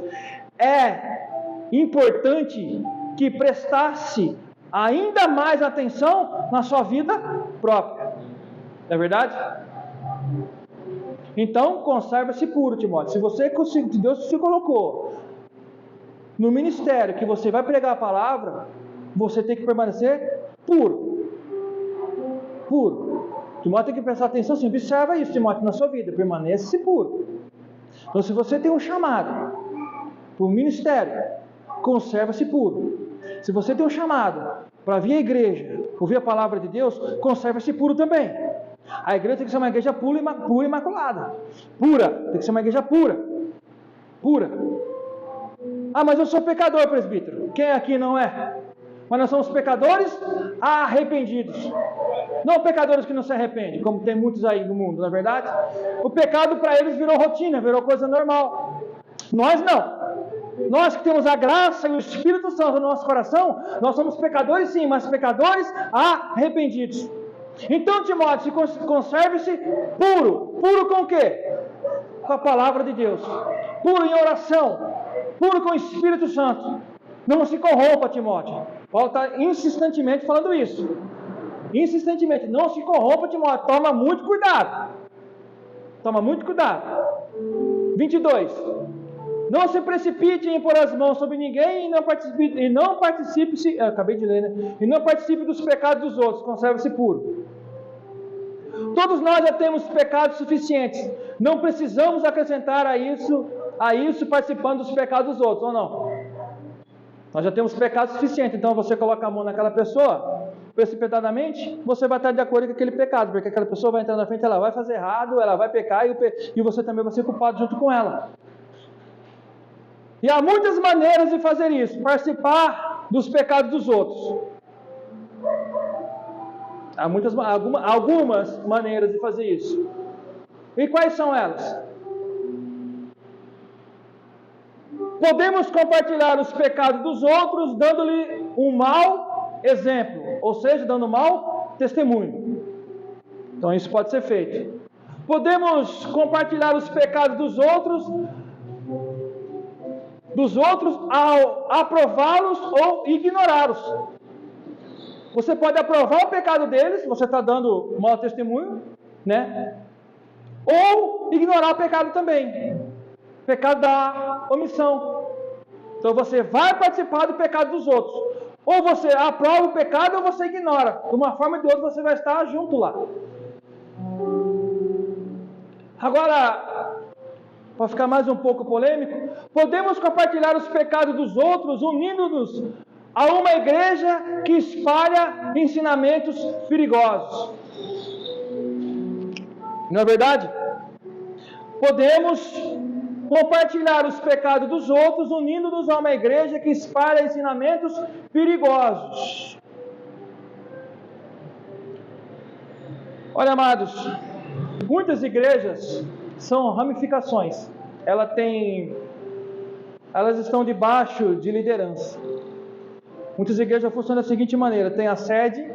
A: é importante que prestasse ainda mais atenção na sua vida própria. Não é verdade? Então, conserva-se puro, Timóteo. Se Deus te colocou no ministério que você vai pregar a palavra, você tem que permanecer puro. Puro. Timóteo tem que prestar atenção assim, observa isso, Timóteo, na sua vida, permaneça puro. Então, se você tem um chamado para o ministério, conserva-se puro. Se você tem um chamado para vir à igreja, ouvir a palavra de Deus, conserva-se puro também. A igreja tem que ser uma igreja pura e imaculada. Pura, tem que ser uma igreja pura. Pura. Mas eu sou pecador, presbítero. Quem aqui não é? Mas nós somos pecadores arrependidos. Não pecadores que não se arrependem, como tem muitos aí no mundo, não é verdade? O pecado para eles virou rotina, virou coisa normal. Nós não. Nós que temos a graça e o Espírito Santo no nosso coração, nós somos pecadores sim, mas pecadores arrependidos. Então, Timóteo, conserve-se puro. Puro com o quê? Com a palavra de Deus. Puro em oração. Puro com o Espírito Santo. Não se corrompa, Timóteo. Paulo está insistentemente falando isso. Insistentemente, não se corrompa, Timóteo. Toma muito cuidado. Toma muito cuidado. 22. Não se precipite em impor as mãos sobre ninguém e não participe, acabei de ler, né? E não participe dos pecados dos outros, conserve-se puro. Todos nós já temos pecados suficientes. Não precisamos acrescentar a isso participando dos pecados dos outros, ou não? Nós já temos pecados suficientes. Então você coloca a mão naquela pessoa, precipitadamente, você vai estar de acordo com aquele pecado, porque aquela pessoa vai entrar na frente, ela vai fazer errado, ela vai pecar e você também vai ser culpado junto com ela. E há muitas maneiras de fazer isso, participar dos pecados dos outros. Há algumas maneiras de fazer isso. E quais são elas? Podemos compartilhar os pecados dos outros dando-lhe um mau exemplo, ou seja, dando um mau testemunho. Então isso pode ser feito. Podemos compartilhar os pecados dos outros ao aprová-los ou ignorá-los. Você pode aprovar o pecado deles, você está dando mau testemunho, né? Ou ignorar o pecado também. Pecado da omissão. Então você vai participar do pecado dos outros. Ou você aprova o pecado ou você ignora. De uma forma ou de outra você vai estar junto lá. Agora, para ficar mais um pouco polêmico, podemos compartilhar os pecados dos outros, unindo-nos a uma igreja que espalha ensinamentos perigosos. Não é verdade? Podemos compartilhar os pecados dos outros, unindo-nos a uma igreja que espalha ensinamentos perigosos. Olha, amados, muitas igrejas são ramificações. Elas estão debaixo de liderança. Muitas igrejas funcionam da seguinte maneira: tem a sede,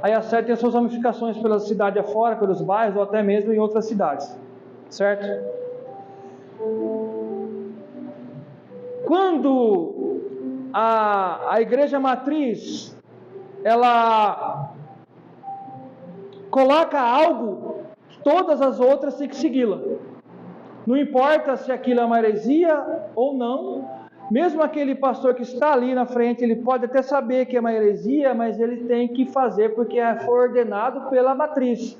A: aí a sede tem as suas ramificações pela cidade afora, pelos bairros ou até mesmo em outras cidades, certo? Quando a igreja matriz ela coloca algo, todas as outras têm que segui-la. Não importa se aquilo é uma heresia ou não. Mesmo aquele pastor que está ali na frente, ele pode até saber que é uma heresia, mas ele tem que fazer porque foi ordenado pela matriz.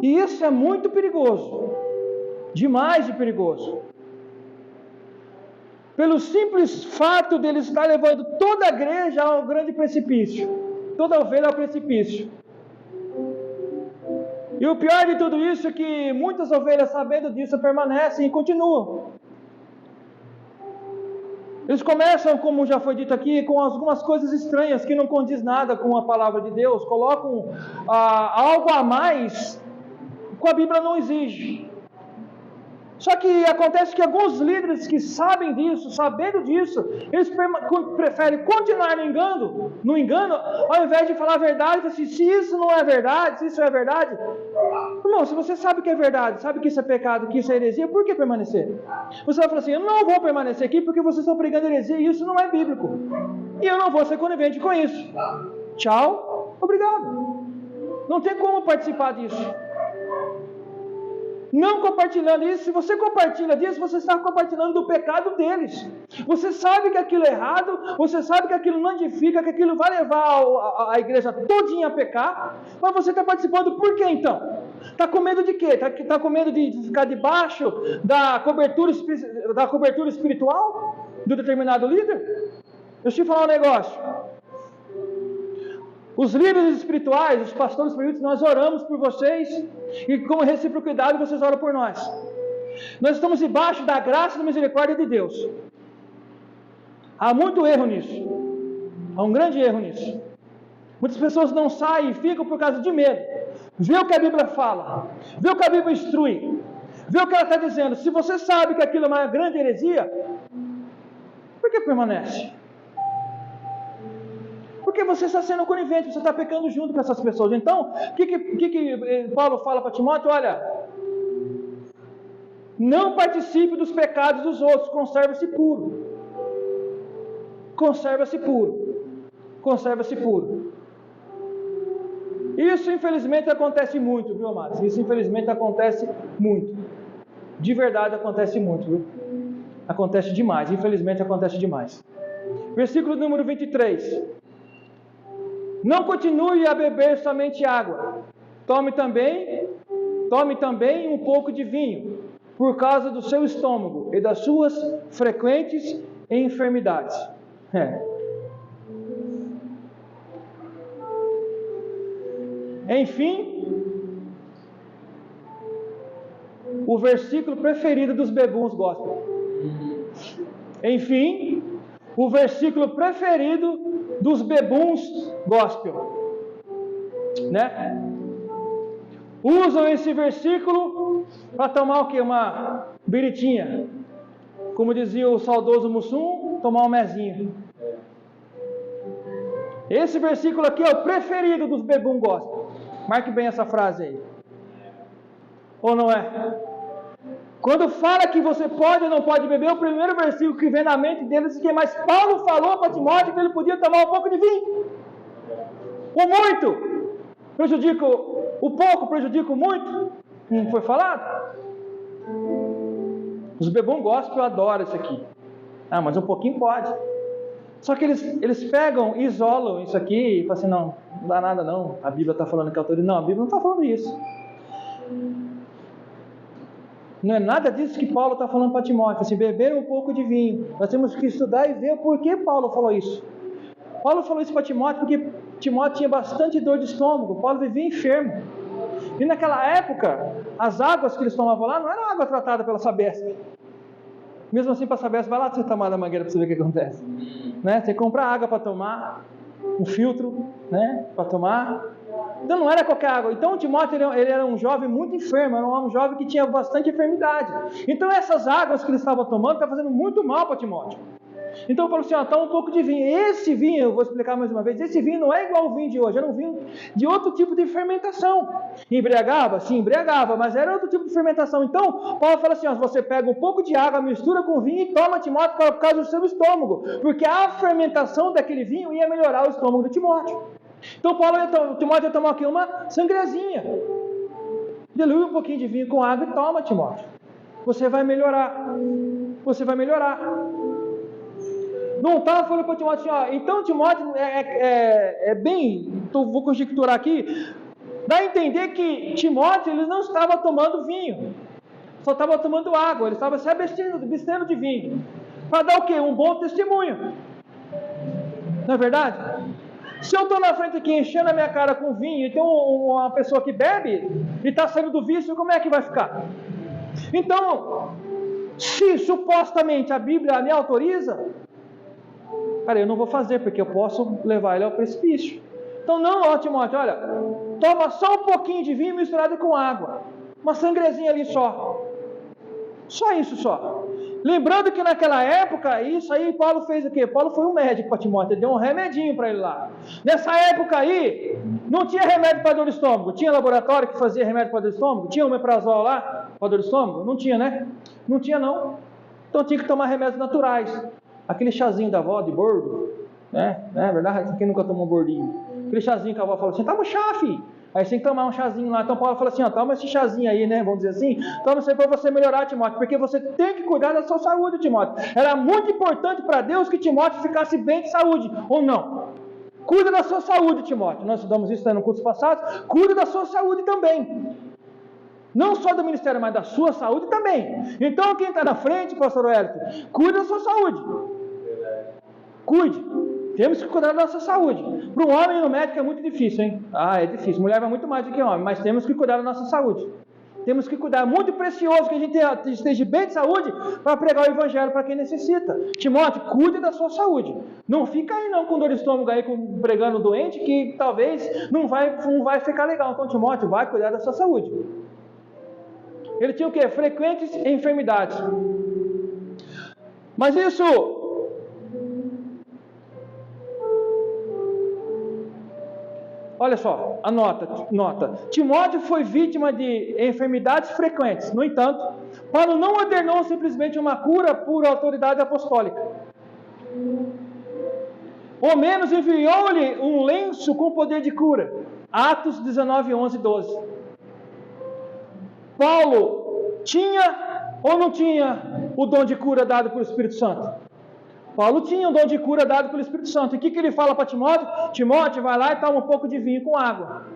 A: E isso é muito perigoso. Demais de perigoso. Pelo simples fato dele estar levando toda a igreja ao grande precipício. Toda ovelha ao precipício. E o pior de tudo isso é que muitas ovelhas, sabendo disso, permanecem e continuam. Eles começam, como já foi dito aqui, com algumas coisas estranhas que não condiz nada com a palavra de Deus. Colocam algo a mais que a Bíblia não exige. Só que acontece que alguns líderes que sabem disso, sabendo disso, eles preferem continuar no engano, ao invés de falar a verdade, assim, se isso não é verdade, se isso é verdade. Irmão, se você sabe que é verdade, sabe que isso é pecado, que isso é heresia, por que permanecer? Você vai falar assim: eu não vou permanecer aqui porque vocês estão pregando heresia e isso não é bíblico. E eu não vou ser conivente com isso. Tchau, obrigado. Não tem como participar disso. Não compartilhando isso, se você compartilha disso, você está compartilhando do pecado deles. Você sabe que aquilo é errado, você sabe que aquilo não edifica, que aquilo vai levar a igreja todinha a pecar, mas você está participando por quê então? Está com medo de quê? Está com medo de ficar debaixo da cobertura espiritual do determinado líder? Deixa eu te falar um negócio. Os líderes espirituais, os pastores espirituais, nós oramos por vocês e como reciprocidade vocês oram por nós. Nós estamos debaixo da graça e da misericórdia de Deus. Há muito erro nisso. Há um grande erro nisso. Muitas pessoas não saem e ficam por causa de medo. Vê o que a Bíblia fala. Vê o que a Bíblia instrui. Vê o que ela está dizendo. Se você sabe que aquilo é uma grande heresia, por que permanece? Porque você está sendo conivente, você está pecando junto com essas pessoas. Então, o que Paulo fala para Timóteo? Olha, não participe dos pecados dos outros, conserve-se puro. conserva-se puro. Conserva-se puro. Isso infelizmente acontece muito, viu, amados? Isso infelizmente acontece muito. De verdade acontece muito, viu? Acontece demais, infelizmente acontece demais. Versículo número 23. Não continue a beber somente água. Tome também um pouco de vinho, por causa do seu estômago e das suas frequentes enfermidades. Enfim, o versículo preferido dos bebuns gospel. Enfim, o versículo preferido dos bebuns gospel, né? Usam esse versículo para tomar o quê? Uma biritinha. Como dizia o saudoso Mussum, tomar um mezinho. Esse versículo aqui é o preferido dos bebuns gospel. Marque bem essa frase aí. Ou não é? Quando fala que você pode ou não pode beber, o primeiro versículo que vem na mente deles é que mas Paulo falou para Timóteo que ele podia tomar um pouco de vinho. O muito prejudica, o pouco prejudica o muito. Não foi falado? Os bebum gospel adoram isso aqui. Ah, mas um pouquinho pode. Só que eles pegam e isolam isso aqui e falam assim, não dá nada não. A Bíblia está falando que a autoridade. Não, a Bíblia não está falando isso. Não é nada disso que Paulo está falando para Timóteo, assim, beber um pouco de vinho. Nós temos que estudar e ver por que Paulo falou isso. Paulo falou isso para Timóteo porque Timóteo tinha bastante dor de estômago. Paulo vivia enfermo. E naquela época, as águas que eles tomavam lá não eram água tratada pela Sabesp. Mesmo assim, para a Sabesp, vai lá você tomar da mangueira para você ver o que acontece. Né? Você compra água para tomar, um filtro, né, para tomar. Então não era qualquer água. Então Timóteo ele era um jovem muito enfermo, era um jovem que tinha bastante enfermidade. Então essas águas que ele estava tomando estavam fazendo muito mal para Timóteo. Então Paulo disse, toma um pouco de vinho. Esse vinho, eu vou explicar mais uma vez, esse vinho não é igual ao vinho de hoje, era um vinho de outro tipo de fermentação. Embriagava? Sim, embriagava, mas era outro tipo de fermentação. Então Paulo fala assim, você pega um pouco de água, mistura com vinho e toma, Timóteo, por causa do seu estômago, porque a fermentação daquele vinho ia melhorar o estômago de Timóteo. Então Timóteo ia tomar aqui uma sangrezinha. Dilui um pouquinho de vinho com água e toma, Timóteo. Você vai melhorar. Você vai melhorar. Não estava falando para Timóteo assim, então Timóteo é bem, vou conjecturar aqui, dá a entender que Timóteo ele não estava tomando vinho, só estava tomando água, ele estava se abstendo de vinho, para dar o quê? Um bom testemunho. Não é verdade? Se eu estou na frente aqui enchendo a minha cara com vinho e tem uma pessoa que bebe e está saindo do vício, como é que vai ficar? Então, se supostamente a Bíblia me autoriza, cara, eu não vou fazer, porque eu posso levar ele ao precipício. Então não, Timóteo, olha, toma só um pouquinho de vinho misturado com água, uma sangrezinha ali só isso só. Lembrando que naquela época, isso aí Paulo fez o quê? Paulo foi um médico para Timóteo, deu um remedinho para ele lá. Nessa época aí, não tinha remédio para dor de estômago. Tinha laboratório que fazia remédio para dor de estômago? Tinha omeprazol lá para dor de estômago? Não tinha, né? Não tinha não. Então tinha que tomar remédios naturais. Aquele chazinho da avó de bordo, né? Não é verdade? Quem nunca tomou um bordinho? Aquele chazinho que a avó falou assim, toma um chá, filho. Aí você tem que tomar um chazinho lá. Então Paulo fala assim, toma esse chazinho aí, né? Vamos dizer assim. Toma isso aí para você melhorar, Timóteo. Porque você tem que cuidar da sua saúde, Timóteo. Era muito importante para Deus que Timóteo ficasse bem de saúde, ou não? Cuida da sua saúde, Timóteo. Nós estudamos isso no curso passado. Cuida da sua saúde também. Não só do ministério, mas da sua saúde também. Então quem está na frente, pastor Wellington, cuida da sua saúde. Cuide. Temos que cuidar da nossa saúde. Para um homem no médico é muito difícil, hein? É difícil. Mulher vai muito mais do que homem, mas temos que cuidar da nossa saúde. Temos que cuidar. É muito precioso que a gente esteja bem de saúde para pregar o evangelho para quem necessita. Timóteo, cuide da sua saúde. Não fica aí não com dor de estômago aí, pregando doente, que talvez não vai ficar legal. Então Timóteo, vai cuidar da sua saúde. Ele tinha o quê? Frequentes enfermidades. Mas isso... Olha só, nota. Timóteo foi vítima de enfermidades frequentes. No entanto, Paulo não ordenou simplesmente uma cura por autoridade apostólica. Ou menos enviou-lhe um lenço com poder de cura. Atos 19, 11 e 12. Paulo tinha ou não tinha o dom de cura dado pelo Espírito Santo? Paulo tinha o dom de cura dado pelo Espírito Santo. E o que ele fala para Timóteo? Timóteo, vai lá e toma um pouco de vinho com água.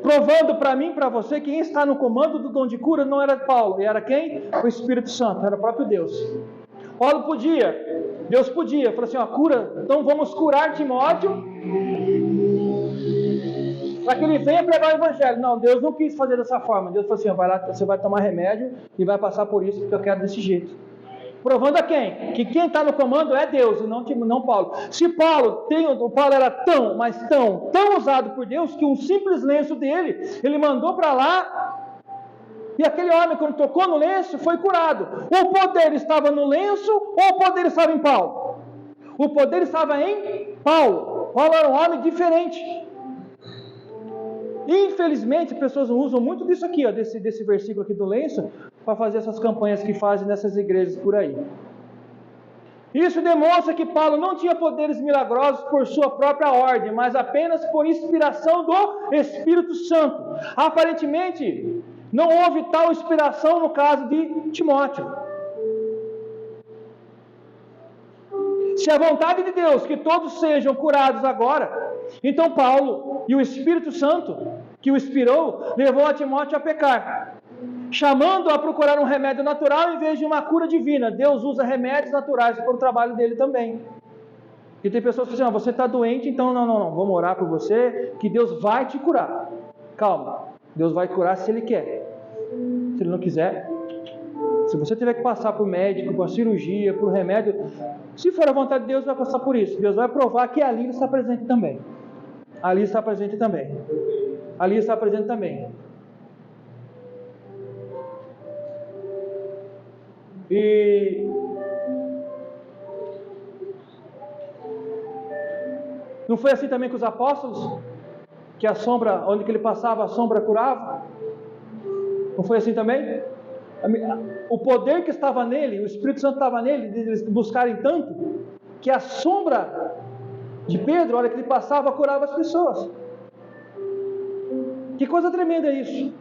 A: Provando para mim e para você que quem está no comando do dom de cura não era Paulo. E era quem? O Espírito Santo, era o próprio Deus. Paulo podia, Deus podia, falou assim, ó, cura, então vamos curar Timóteo, para que ele venha pregar o Evangelho. Não, Deus não quis fazer dessa forma. Deus falou assim, ó, vai lá, você vai tomar remédio e vai passar por isso, porque eu quero desse jeito. Provando a quem? Que quem está no comando é Deus, e não Paulo. Se Paulo era tão usado por Deus, que um simples lenço dele, ele mandou para lá, e aquele homem, quando tocou no lenço, foi curado. O poder estava no lenço, ou o poder estava em Paulo? O poder estava em Paulo. Paulo era um homem diferente. Infelizmente, pessoas usam muito disso aqui, ó, desse versículo aqui do lenço, para fazer essas campanhas que fazem nessas igrejas por aí. Isso demonstra que Paulo não tinha poderes milagrosos por sua própria ordem, mas apenas por inspiração do Espírito Santo. Aparentemente, não houve tal inspiração no caso de Timóteo. Se a vontade de Deus que todos sejam curados agora, então Paulo e o Espírito Santo que o inspirou, levou a Timóteo a pecar, chamando-o a procurar um remédio natural em vez de uma cura divina. Deus usa remédios naturais para o trabalho dele também. E tem pessoas que dizem, você está doente, então não, vamos orar por você, que Deus vai te curar. Calma, Deus vai curar se Ele quer. Se Ele não quiser, se você tiver que passar por médico, por cirurgia, por remédio, se for a vontade de Deus, vai passar por isso. Deus vai provar que ali está presente também. Ali está presente também. Ali está presente também. E não foi assim também com os apóstolos? Que a sombra, onde que ele passava, a sombra curava? Não foi assim também? O poder que estava nele, o Espírito Santo estava nele, de eles buscarem tanto, que a sombra de Pedro, a hora que ele passava, curava as pessoas. Que coisa tremenda é isso.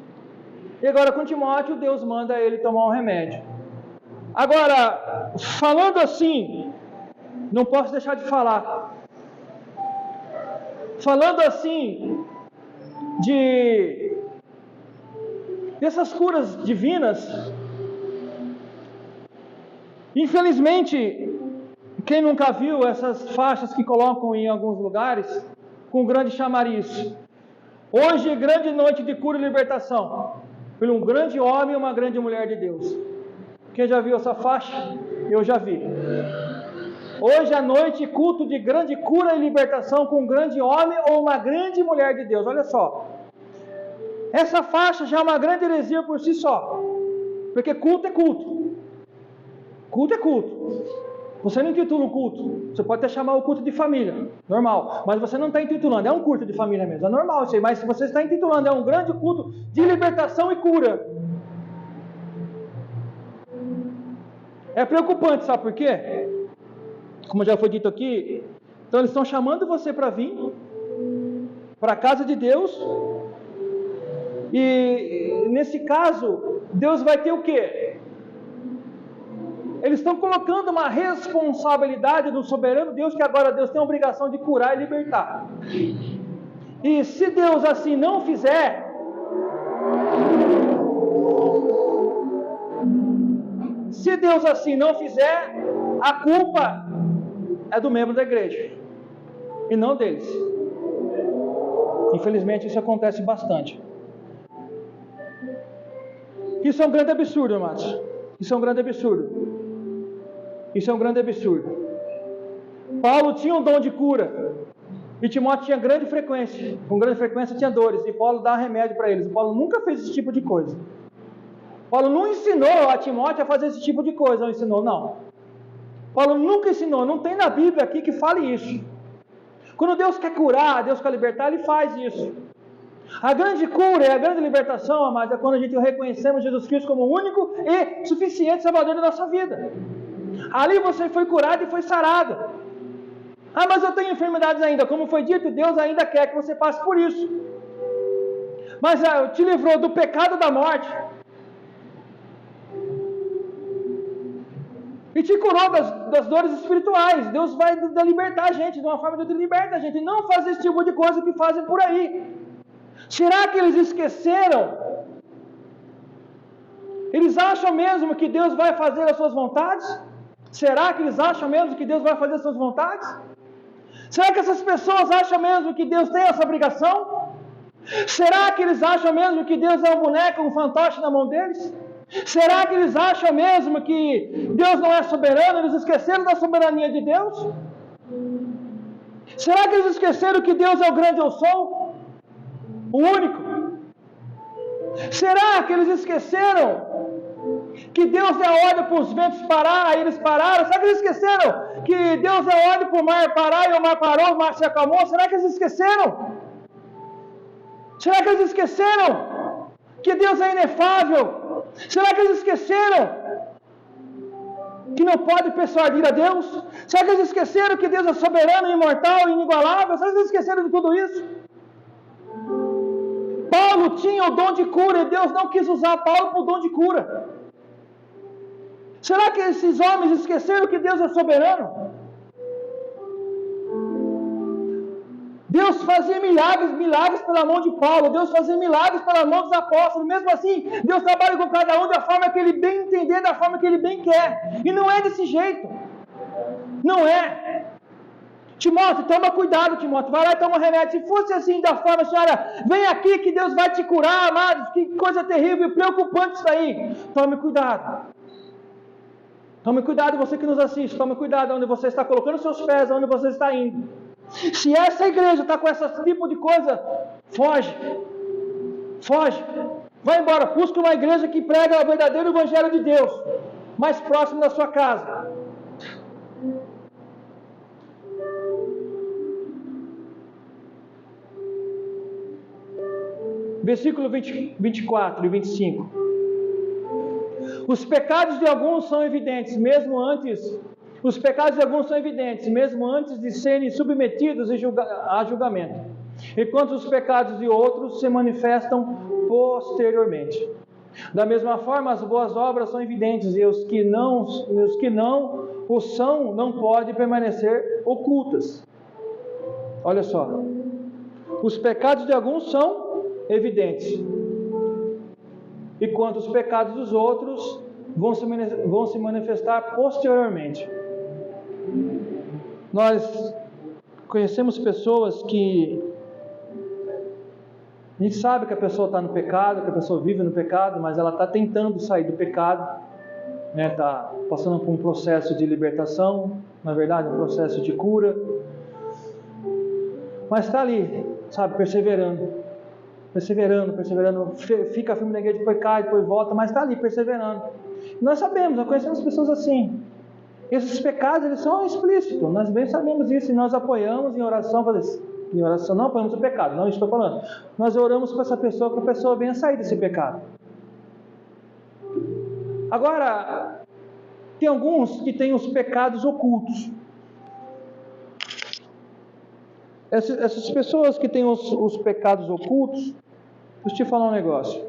A: E agora com Timóteo, Deus manda ele tomar um remédio. Agora, falando assim, não posso deixar de falar. Falando assim, dessas curas divinas, infelizmente, quem nunca viu essas faixas que colocam em alguns lugares, com grande chamariz. Hoje é grande noite de cura e libertação, por um grande homem e uma grande mulher de Deus. Quem já viu essa faixa? Eu já vi. Hoje à noite, culto de grande cura e libertação com um grande homem ou uma grande mulher de Deus. Olha só. Essa faixa já é uma grande heresia por si só. Porque culto é culto. Culto é culto. Você não intitula o culto. Você pode até chamar o culto de família. Normal. Mas você não está intitulando. É um culto de família mesmo. É normal isso aí. Mas se você está intitulando, é um grande culto de libertação e cura. É preocupante, sabe por quê? Como já foi dito aqui, então eles estão chamando você para vir para a casa de Deus, e nesse caso, Deus vai ter o quê? Eles estão colocando uma responsabilidade do soberano Deus, que agora Deus tem a obrigação de curar e libertar. E se Deus assim não fizer, a culpa é do membro da igreja e não deles. Infelizmente isso acontece bastante. Isso é um grande absurdo, amados. Isso é um grande absurdo. Isso é um grande absurdo. Paulo tinha um dom de cura e Timóteo tinha grande frequência. Com grande frequência tinha dores e Paulo dá remédio para eles. Paulo nunca fez esse tipo de coisa. Paulo não ensinou a Timóteo a fazer esse tipo de coisa. Não ensinou, não. Paulo nunca ensinou. Não tem na Bíblia aqui que fale isso. Quando Deus quer curar, Deus quer libertar, Ele faz isso. A grande cura e a grande libertação, amados, é quando a gente reconhecemos Jesus Cristo como o único e suficiente Salvador da nossa vida. Ali você foi curado e foi sarado. Ah, mas eu tenho enfermidades ainda. Como foi dito, Deus ainda quer que você passe por isso. Mas te livrou do pecado da morte. E te curou das dores espirituais. Deus vai libertar a gente, de uma forma de libertar a gente. E não fazer esse tipo de coisa que fazem por aí. Será que eles esqueceram? Eles acham mesmo que Deus vai fazer as suas vontades? Será que eles acham mesmo que Deus vai fazer as suas vontades? Será que essas pessoas acham mesmo que Deus tem essa obrigação? Será que eles acham mesmo que Deus é um boneco, um fantoche na mão deles? Será que eles acham mesmo que Deus não é soberano? Eles esqueceram da soberania de Deus? Será que eles esqueceram que Deus é o grande eu sou? O único? Será que eles esqueceram que Deus deu ordem para os ventos parar, e eles pararam? Será que eles esqueceram que Deus deu ordem para o mar parar e o mar parou, o mar se acalmou? Será que eles esqueceram? Será que eles esqueceram que Deus é inefável? Será que eles esqueceram que não pode persuadir a Deus? Será que eles esqueceram que Deus é soberano, imortal e inigualável? Será que eles esqueceram de tudo isso? Paulo tinha o dom de cura e Deus não quis usar Paulo para o dom de cura. Será que esses homens esqueceram que Deus é soberano? Deus fazia milagres pela mão de Paulo. Deus fazia milagres pela mão dos apóstolos. Mesmo assim, Deus trabalha com cada um da forma que Ele bem entender, da forma que Ele bem quer. E não é desse jeito. Não é. Timóteo, toma cuidado, Timóteo. Vai lá e toma remédio. Se fosse assim da forma, senhora, vem aqui que Deus vai te curar, amados. Que coisa terrível e preocupante isso aí. Tome cuidado. Tome cuidado, você que nos assiste. Tome cuidado onde você está colocando seus pés, onde você está indo. Se essa igreja está com esse tipo de coisa, foge. Foge. Vai embora. Busca uma igreja que prega o verdadeiro evangelho de Deus, mais próximo da sua casa. Versículo 24 e 25. Os pecados de alguns são evidentes, mesmo antes de serem submetidos a julgamento, enquanto os pecados de outros se manifestam posteriormente. Da mesma forma, as boas obras são evidentes, e os que não o são não podem permanecer ocultas. Olha só, os pecados de alguns são evidentes, enquanto os pecados dos outros vão se manifestar posteriormente. Nós conhecemos pessoas que a gente sabe que a pessoa está no pecado, que a pessoa vive no pecado, mas ela está tentando sair do pecado, né? Está passando por um processo de libertação, na verdade, um processo de cura, mas está ali, sabe, perseverando, fica firme na igreja, depois cai, depois volta, mas está ali perseverando. Nós conhecemos pessoas assim. Esses pecados, eles são explícitos, nós bem sabemos isso, e nós apoiamos em oração, não apoiamos o pecado, não estou falando. Nós oramos para essa pessoa, que a pessoa venha sair desse pecado. Agora, tem alguns que têm os pecados ocultos. Essas pessoas que têm os pecados ocultos, deixa eu te falar um negócio.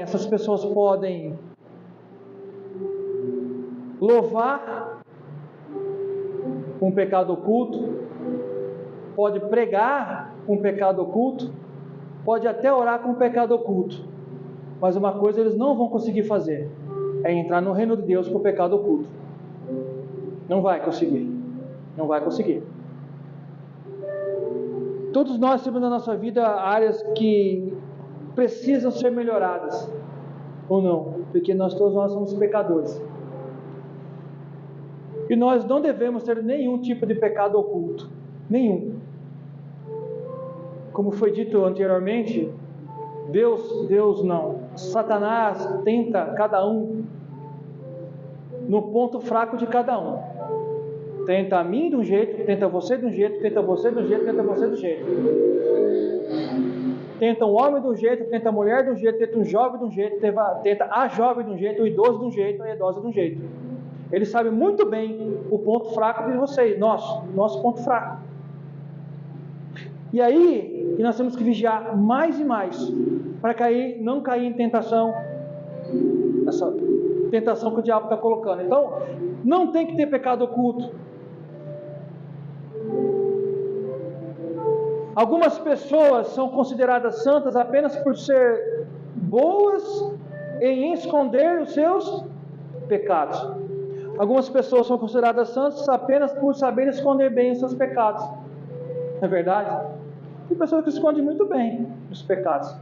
A: Essas pessoas podem louvar um pecado oculto, pode pregar um pecado oculto, pode até orar com um pecado oculto, mas uma coisa eles não vão conseguir fazer, é entrar no reino de Deus com o pecado oculto. Não vai conseguir. Todos nós temos na nossa vida áreas que precisam ser melhoradas, ou não, porque todos nós somos pecadores. E nós não devemos ter nenhum tipo de pecado oculto. Nenhum. Como foi dito anteriormente, Deus não. Satanás tenta cada um no ponto fraco de cada um. Tenta a mim de um jeito, tenta você de um jeito, tenta você de um jeito, tenta você do jeito. Tenta o homem de um jeito, tenta a mulher de um jeito, tenta o jovem de um jeito, tenta a jovem de um jeito, o idoso de um jeito, a idosa de um jeito. Ele sabe muito bem o ponto fraco de vocês, nosso ponto fraco. E aí que nós temos que vigiar mais e mais para não cair em tentação, essa tentação que o diabo está colocando. Então, não tem que ter pecado oculto. Algumas pessoas são consideradas santas apenas por ser boas em esconder os seus pecados. Algumas pessoas são consideradas santas apenas por saber esconder bem os seus pecados. Não é verdade? Tem pessoas que escondem muito bem os pecados.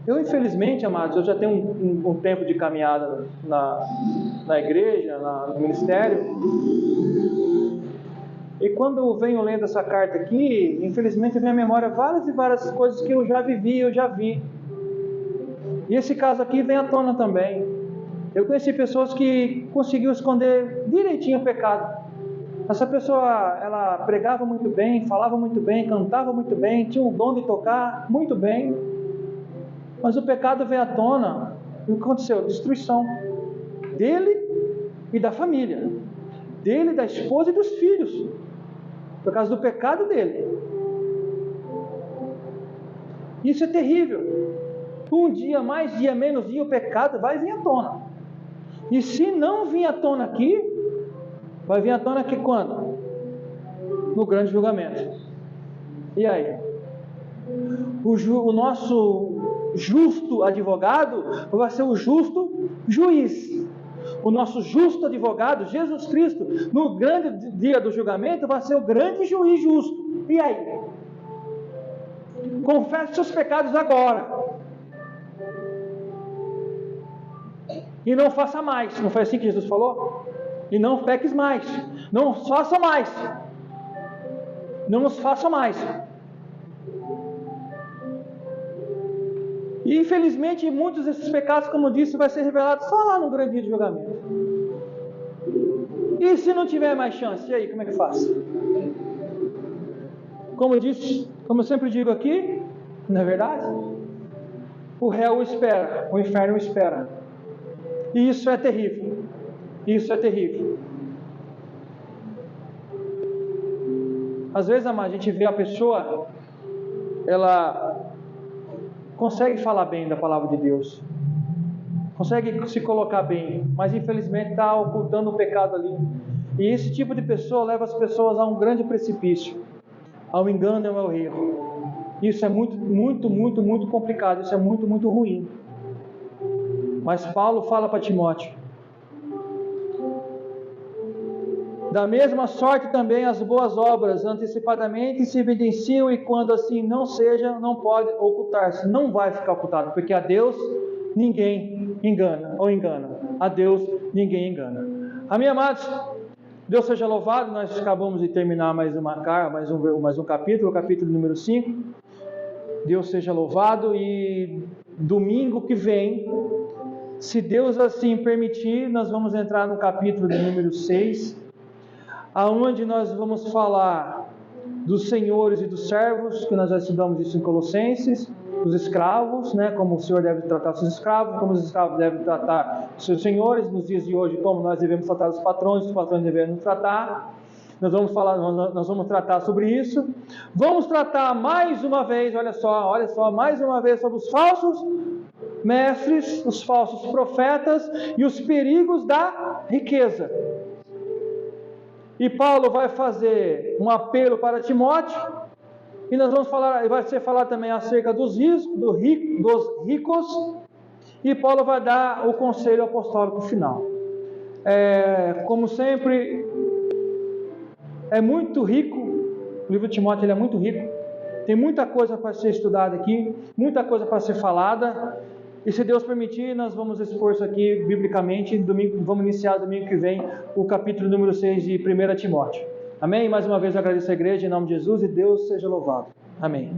A: Eu, infelizmente, amados, eu já tenho um tempo de caminhada na igreja, no ministério. E quando eu venho lendo essa carta aqui, infelizmente vem à memória várias e várias coisas que eu já vivi, eu já vi. E esse caso aqui vem à tona também. Eu conheci pessoas que conseguiam esconder direitinho o pecado. Essa pessoa, ela pregava muito bem, falava muito bem, cantava muito bem, tinha o dom de tocar muito bem. Mas o pecado veio à tona. E o que aconteceu? Destruição dele e da família. Dele, da esposa e dos filhos. Por causa do pecado dele. Isso é terrível. Um dia mais, dia menos dia, o pecado vai vir à tona. E se não vir à tona aqui, vai vir à tona aqui quando? No grande julgamento. E aí? O nosso justo advogado vai ser o justo juiz. O nosso justo advogado, Jesus Cristo, no grande dia do julgamento, vai ser o grande juiz justo. E aí? Confesse seus pecados agora. E não faça mais. Não foi assim que Jesus falou? E não peques mais. Não faça mais. Não nos faça mais. E infelizmente muitos desses pecados, como eu disse, vai ser revelado só lá no grande dia de julgamento. E se não tiver mais chance, e aí, como é que faz? Como eu disse, como eu sempre digo aqui, não é verdade? O réu espera, o inferno espera. E isso é terrível. Isso é terrível. Às vezes, a gente vê a pessoa, ela consegue falar bem da palavra de Deus, consegue se colocar bem, mas infelizmente está ocultando o pecado ali. E esse tipo de pessoa leva as pessoas a um grande precipício, ao engano e ao erro. Isso é muito, muito, muito, muito complicado. Isso é muito, muito ruim. Mas Paulo fala para Timóteo: da mesma sorte também as boas obras antecipadamente se evidenciam, e quando assim não seja, não pode ocultar-se, não vai ficar ocultado, porque a Deus ninguém engana, ou engana. A Deus ninguém engana. Amém, amados? Deus seja louvado. Nós acabamos de terminar mais um capítulo, o capítulo número 5. Deus seja louvado. E domingo que vem, se Deus assim permitir, nós vamos entrar no capítulo de número 6, aonde nós vamos falar dos senhores e dos servos, que nós já estudamos isso em Colossenses, dos escravos, né, como o Senhor deve tratar os seus escravos, como os escravos devem tratar os seus senhores, nos dias de hoje, como nós devemos tratar os patrões devem nos tratar. Nós vamos tratar sobre isso. Vamos tratar mais uma vez, olha só, mais uma vez sobre os falsos mestres, os falsos profetas e os perigos da riqueza. E Paulo vai fazer um apelo para Timóteo, e nós vamos falar, vai ser falado também acerca dos ricos, e Paulo vai dar o conselho apostólico final. Como sempre, é muito rico, o livro de Timóteo ele é muito rico, tem muita coisa para ser estudada aqui, muita coisa para ser falada, e se Deus permitir, nós vamos expor isso aqui biblicamente. Vamos iniciar domingo que vem o capítulo número 6 de 1 Timóteo. Amém? Mais uma vez eu agradeço a igreja em nome de Jesus, e Deus seja louvado. Amém.